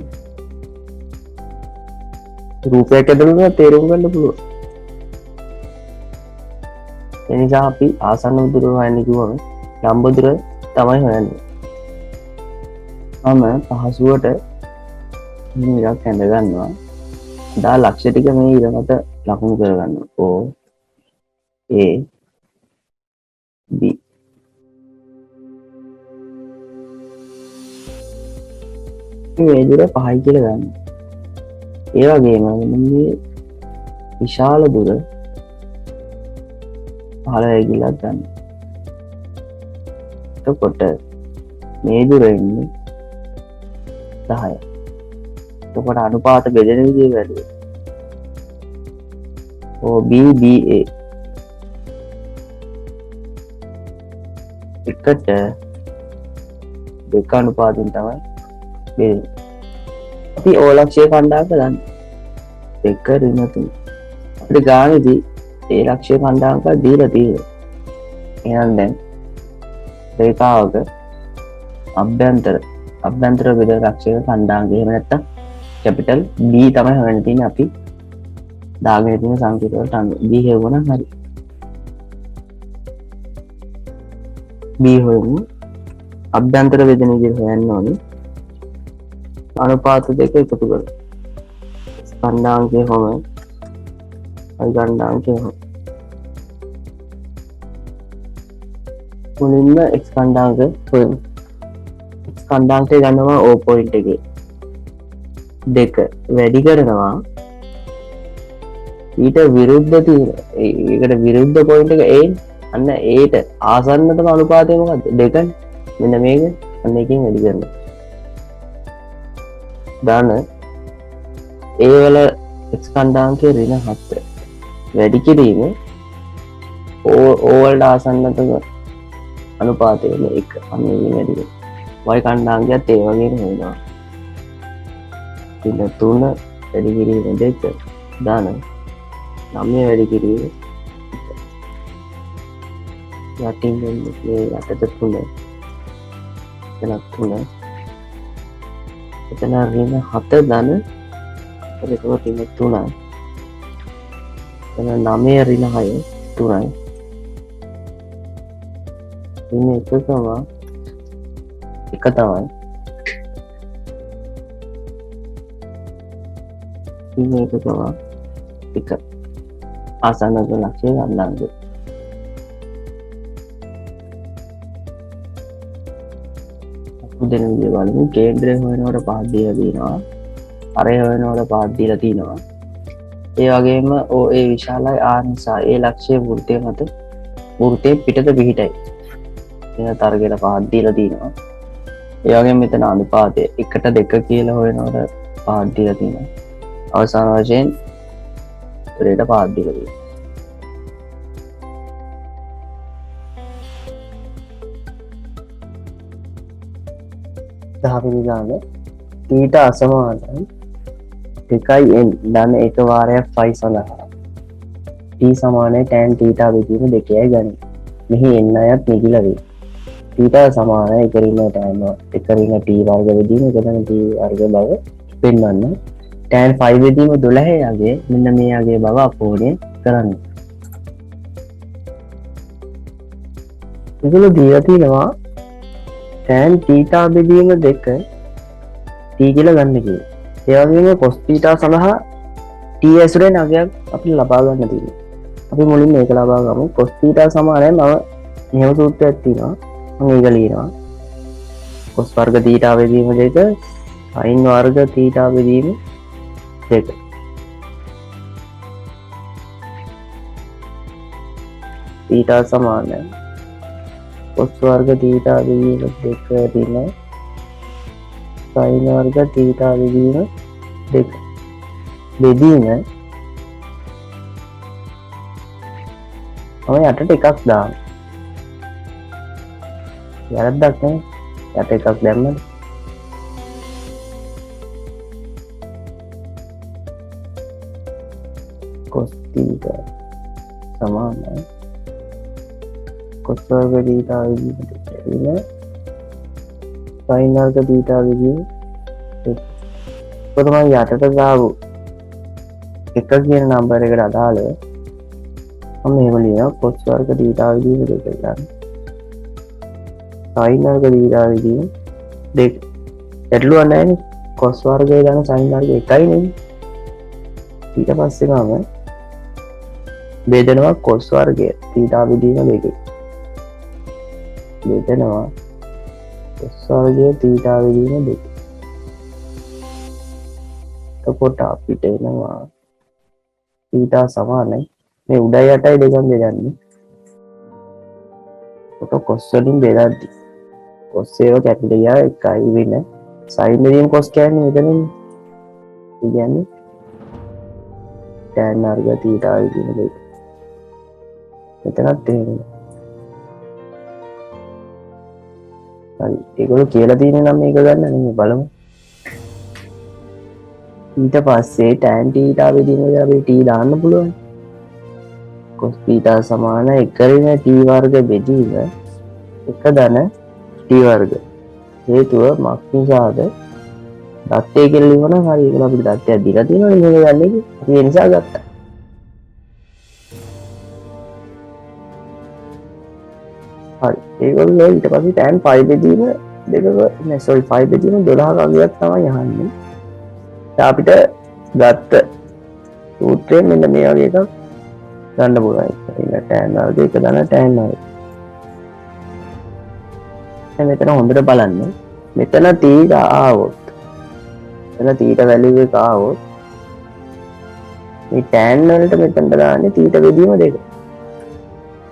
රූපයක් ඇතුළත තේරුම් ගන්න පුළුවන් එනිසා අපි ආසන්න දුර හොයන්න කිව්වම ලම්බ දුර තමයි හොයන්නේ මම පහසුවට එකක් ඇඳ ගන්නවා දා ලක්ෂ ටික මේ ඉර මත ලකුණු කරගන්න O A B මේ දුර 5යි කියලා ගන්න. ඒ වගේම මේ විශාල දුර 15යි කියලා ගන්න. එතකොට මේ දුර ඉන්නේ 10යි. එතකොට අනුපාත බෙදෙන විදිය වැඩි. OB BA එකට දෙක අනුපාතයෙන් තමයි බෙදෙන්නේ. අපි ඕලක්ෂය කණ්ඩායම ගන්න. 2 ඍණ 3. අපිට ගානේදී ඒ ලක්ෂ්‍ය කණ්ඩායමක දීලා තියෙනවා. එහෙනම් දැන් රේඛාවක අභ්‍යන්තර බෙද ලක්ෂ්‍ය කණ්ඩායම එහෙම නැත්තම් කැපිටල් B තමයි හොයන්න තියෙන්නේ අපි දාගෙන තියෙන සංකේත වලට අනුව B හේවුණා හරි B හොයමු අභ්‍යන්තර බෙදෙන විදිහට හොයන්න ඕනේ අනුපාත දෙක එකතු කරමු කණ්ඩායමකේ හොම අයි කණ්ඩායමකේ හොම මුලින්ම x කණ්ඩායමක හොයමු x කණ්ඩායමකේ ගන්නවා O පොයින්ට් එකේ දෙක වැඩි කරනවා ඊට විරුද්ධ තියෙන ඒකට විරුද්ධ පොයින්ට් එක A අන්න ඒට ආසන්නතම අනුපාතය මොකද්ද දෙකනේ මෙන්න මේක අන්න එකෙන් වැඩි කරනවා දාන A වල x කණ්ඩායමකේ ඍණ 7 වැඩි කිරීම O වලට ආසන්නතම අනුපාතය මේක අන්න එකෙන් වැඩි කරනවා y කණ්ඩායමකත් ඒ වගේම වෙනවා ඍණ 3 වැඩි කිරීම 2 දාන 9 වැඩි කිරීම යටින් මේ යටට 3 එතන 3 එතන ඍණ 7 ධන එතකොට ඍණ 3 එතන 9 ඍණ 6 3යි ඍණ 1 තමයි මේක තමයි එක ආසන්නක ලක්ෂ්‍ය ගන්නද උදෙන විදිය බලමු කේන්ද්‍රය හොයනකොට පහක් දීලා තියෙනවා අරය හොයනකොට පහක් දීලා තියෙනවා ඒ වගේම OA විශාලයි R නිසා ඒ ලක්ෂ්‍ය වෘත්තයේ පිටත පිහිටයි එන තරගයට පහක් දීලා තියෙනවා ඒ වගේම මෙතන අනුපාතය 1ට 2 කියලා හොයනකොට පහක් දීලා තියෙනවා අවසාන වශයෙන් රේට පහක් දීලා තියෙනවා දහවෙනි ගාන ඊට අසමානයි 2n ධන එක වාරයක් 5 සඳහා t සමානයි tan θ බෙදීම 2යි ගනි. මෙහි n අයත් නිගිල වේ. θ සමානයි 1 ඍණ tan 1 ඍණ t වර්ග බෙදීම 1 ඍණ t වර්ග බව පෙන්වන්න. tan 5 බෙදීම 12 යගේ මෙන්න මේ යගේ බව අපෝණය කරන්න. ඒගොල්ලෝ දීලා තියෙනවා tan θ බෙදීම 2 t කියලා ගන්න කියලා. ඒ වගේම cos θ සඳහා t ඇසුරෙන් අගයක් අපි ලබා ගන්න තියෙනවා. අපි මුලින්ම මේක ලබා ගමු. cos θ සමානයි නියම සූත්‍රයක් තියෙනවා. මම ඒක ලියනවා. cos වර්ග θ බෙදීම 2 sin වර්ග θ බෙදීම 2 θ සමානයි cos වර්ග θ බෙදීම 2 ඍණ sin වර්ග θ බෙදීම 2 බෙදීම යටට එකක් දාන්න. වැරද්දක් නෑ. යට එකක් දැම්මම cos θ තීටා සමානයි cos වර්ග තීටා විදීම දෙකරින sin වර්ග තීටා විදීම දෙක. කොහොමද යටට දාපු එක කියන නම්බර එකට අදාළව මම මේව ලියනවා cos වර්ග තීටා විදීම දෙක කියලා. sin වර්ග තීටා විදීම දෙක. ගැටලුවක් නැහැ නේ. cos වර්ගය ගන්න sin වර්ගය එකයි නේ. ඊට පස්සේ මම බෙදනවා cos වර්ගය තීටා විදීම දෙකේ. බෙදනවා cos වර්ගය තීටා විදීම දෙකේ. එතකොට අපිට එනවා තීටා සමානයි මේ උඩයි යටයි දෙකම බෙදන්නේ. එතකොට cos වලින් බෙදද්දි cos එක කැපිටල් එකයි වෙන sin වලින් cos කියන්නේ මෙතනින්. ඒ කියන්නේ tan වර්ග තීටා විදීම දෙක. මෙතනත් එහෙමයි. හරි ඒගොල්ලෝ කියලා තියෙන නම් මේක ගන්න නෙමෙයි බලමු. ඊට පස්සේ tan theta විදිහට අපි t දාන්න පුළුවන්. cos theta සමාන 1 t වර්ග බෙදීම 1 ධන t වර්ග. හේතුව මක් නිසාද? දත්තය කියලා ලියවනම් හරි ඒක අපිට දත්තයක් දීලා තියෙනවනේ මේක ගන්න එක. අපි ඒ නිසා ගත්තා. හරි ඒගොල්ලෝ ඊට පස්සේ tan 5 බෙදීම දෙකක නෑ sorry 5 බෙදීම 12ක අගයක් තමයි අහන්නේ. අපිට ගත්ත සූත්‍රයෙන් මෙන්න මේ වගේ එකක් ගන්න පුළුවන්. ඒක tan වර්ග එක දන tan වර්ග. මෙතන හොඳට බලන්න. මෙතන තීටා ආවොත් මෙතන තීටා වැලියු එක ආවොත් මේ tan වලට මෙතනට දාන්නේ තීටා බෙදීම දෙක.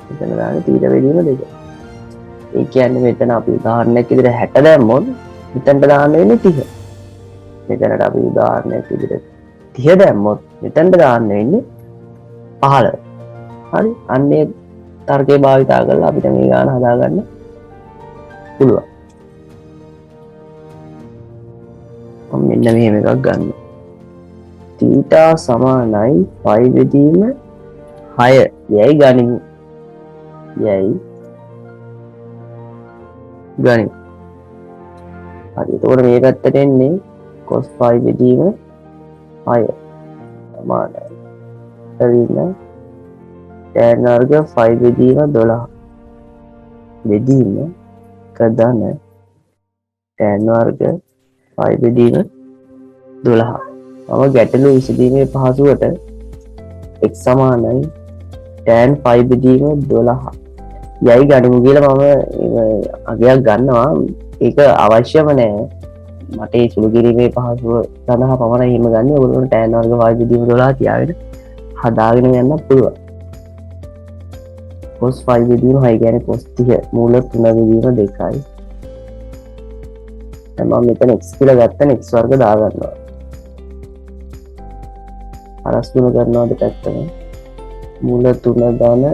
මෙතන දාන්නේ තීටා බෙදීම දෙක. ඒ කියන්නේ මෙතන අපි උදාහරණයක් විදිහට 60 දැම්මොත් මෙතනට දාන්න වෙන්නේ 30. මෙතනට අපි උදාහරණයක් විදිහට 30 දැම්මොත් මෙතනට දාන්න වෙන්නේ 15. හරි අන්නේ තර්කේ භාවිතා කරලා අපිට මේ ගාන හදාගන්න පුළුවන්. මම මෙන්න මෙහෙම එකක් ගන්න. තීටා සමානයි 5 බෙදීම 6 යයි ගනිමු. යයි ගනිමු. හරි එතකොට මේ පැත්තට එන්නේ cos 5 බෙදීම 6 සමානයි. එතන tan වර්ග 5 බෙදීම 12 බෙදීම කදන tan වර්ග 5 බෙදීම 12. මම ගැටලු විසඳීමේ පහසුවට x සමානයි tan 5 බෙදීම 12 යයි ගනිමු කියලා මම අගයක් ගන්නවා. ඒක අවශ්‍යම නැහැ. මට ඒ සුළු කිරීමේ පහසුව සඳහා පමණයි හිම ගන්න. ඔයගොල්ලෝ tan වර්ග 5 බෙදීම 12 තියාගෙන හදාගෙන යන්න පුළුවන්. cos 5 බෙදීම 6 කියන්නේ cos 30 මූල 3 බෙදීම 2යි. දැන් මම මෙතන x කියලා ගත්තම x වර්ග දා ගන්නවා. අරස් තුන කරනවාද පැත්තම මූල 3 දාන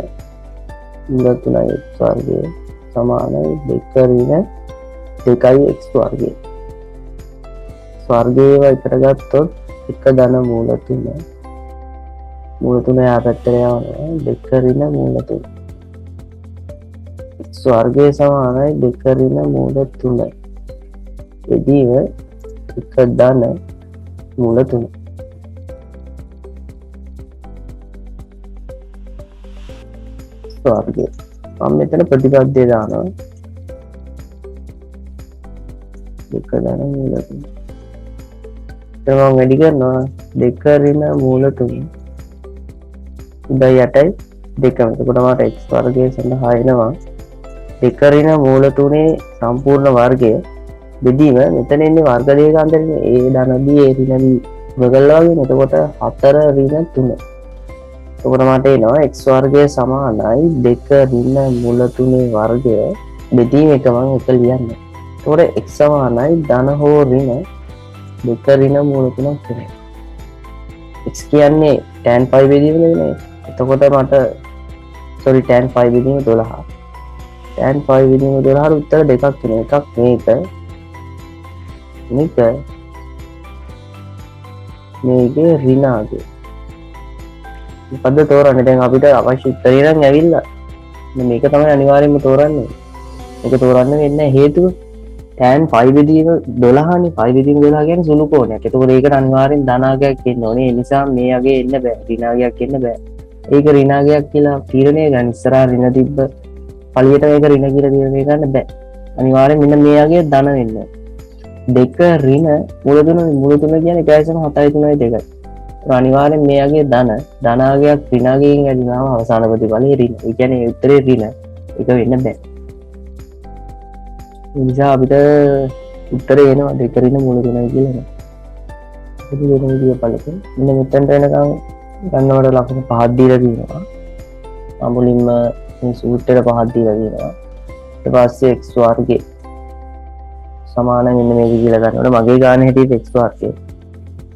මූල 3යි x වර්ගය සමානයි 2 ඍණ 2යි x වර්ගය. වර්ගයේ විතර ගත්තොත් 1 ධන මූල 3 මූල 3 යා පැත්තට යනවා 2 ඍණ මූල 3 x වර්ගය සමානයි 2 ඍණ මූල 3 එදීව 1 ධන මූල 3 වර්ගය. මම මෙතන ප්‍රතිපදයේ දානවා 2 ධන මූල 3 මම වැඩි කරනවා 2 ඍණ මූල 3 උඩයි යටයි දෙකම. එතකොට මට x වර්ගය සඳහා එනවා 2 ඍණ මූල 3 සම්පූර්ණ වර්ගය බෙදීම මෙතන එන්නේ වර්ග දෙක අතරින් a ධන b a ඍණ b වගල්ලා වගේ. එතකොට 4 ඍණ 3. එතකොට මට එනවා x වර්ගය සමානයි 2 ඍණ මූල 3 වර්ගය බෙදීම එක මම එක ලියන්න. එතකොට x සමානයි ධන හෝ ඍණ 2 ඍණ මූල 3 කරේ. x කියන්නේ tan 5 බෙදීම නෙවෙයි. එතකොට මට sorry tan 5 බෙදීම 12. tan 5 බෙදීම 12 උත්තර දෙකක් තියෙනවා. එකක් මේකේ ඍණාගේ මොකද්ද තෝරන්නේ? දැන් අපිට අවශ්‍ය උත්තරේ නම් ඇවිල්ලා. මේක තමයි අනිවාර්යයෙන්ම තෝරන්නේ. මේක තෝරන්න වෙන්නේ හේතුව tan 5 බෙදීම 12නේ. 5 බෙදීම 12 කියන්නේ සුළු කෝණයක්. ඒකෝර ඒකට අනිවාර්යෙන් ධනාගයක් එන්න ඕනේ. ඒ නිසා මේ අගේ එන්න බෑ. ඍණාගයක් එන්න බෑ. ඒක ඍණාගයක් කියලා තීරණය ගන්න ඉස්සරහා ඍණ තිබ්බ පළියට මේක ඍණ කියලා තීරණය ගන්න බෑ. අනිවාර්යෙන් මෙන්න මේ අගේ ධන වෙන්න ඕනේ. දෙක ඍණ මුල තුන කියන්නේ 1.732. අනිවාර්යෙන් මේ අගේ ධනාගයක් ඍණාගයෙන් ඇදිනාම අවසාන ප්‍රතිඵලය ඍණ. ඒ කියන්නේ උත්තරේ ඍණ. ඒක වෙන්න බෑ. ඒ නිසා අපිට උත්තරේ එනවා දෙක ඍණ මුල තුනයි කියලා නේද? ඒක වෙන විදිය බලන්න. මෙන්න මෙතනට එනකම් ගන්නවට ලකුණු 5ක් දීලා තියෙනවා. අමුලින්ම මේ සූත්‍රයට 5ක් දීලා තියෙනවා. ඊට පස්සේ x වර්ගය සමාන මෙන්න මේක කියලා ගන්නකොට මගේ ගාන හැටියට x වර්ගය.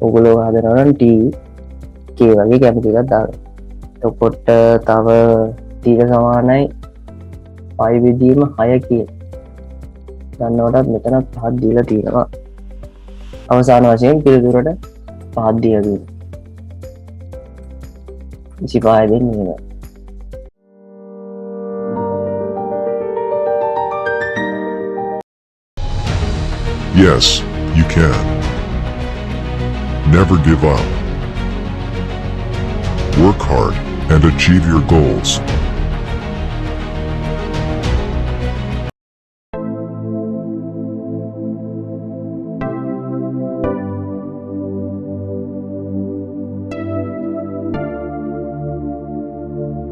ඔයගොල්ලෝ හදනවා නම් t k වගේ කැමති එකක් දාගන්න. එතකොට තව t සමානයි 5 විදීම 6 කියලා. ගන්නකොටත් මෙතනත් 5ක් දීලා තියෙනවා. අවසාන වශයෙන් පිළිතුරට 5ක් දීලා තියෙනවා. 25 දෙන්නේ නේද? Yes, you can. Never give up. Work hard and achieve your goals.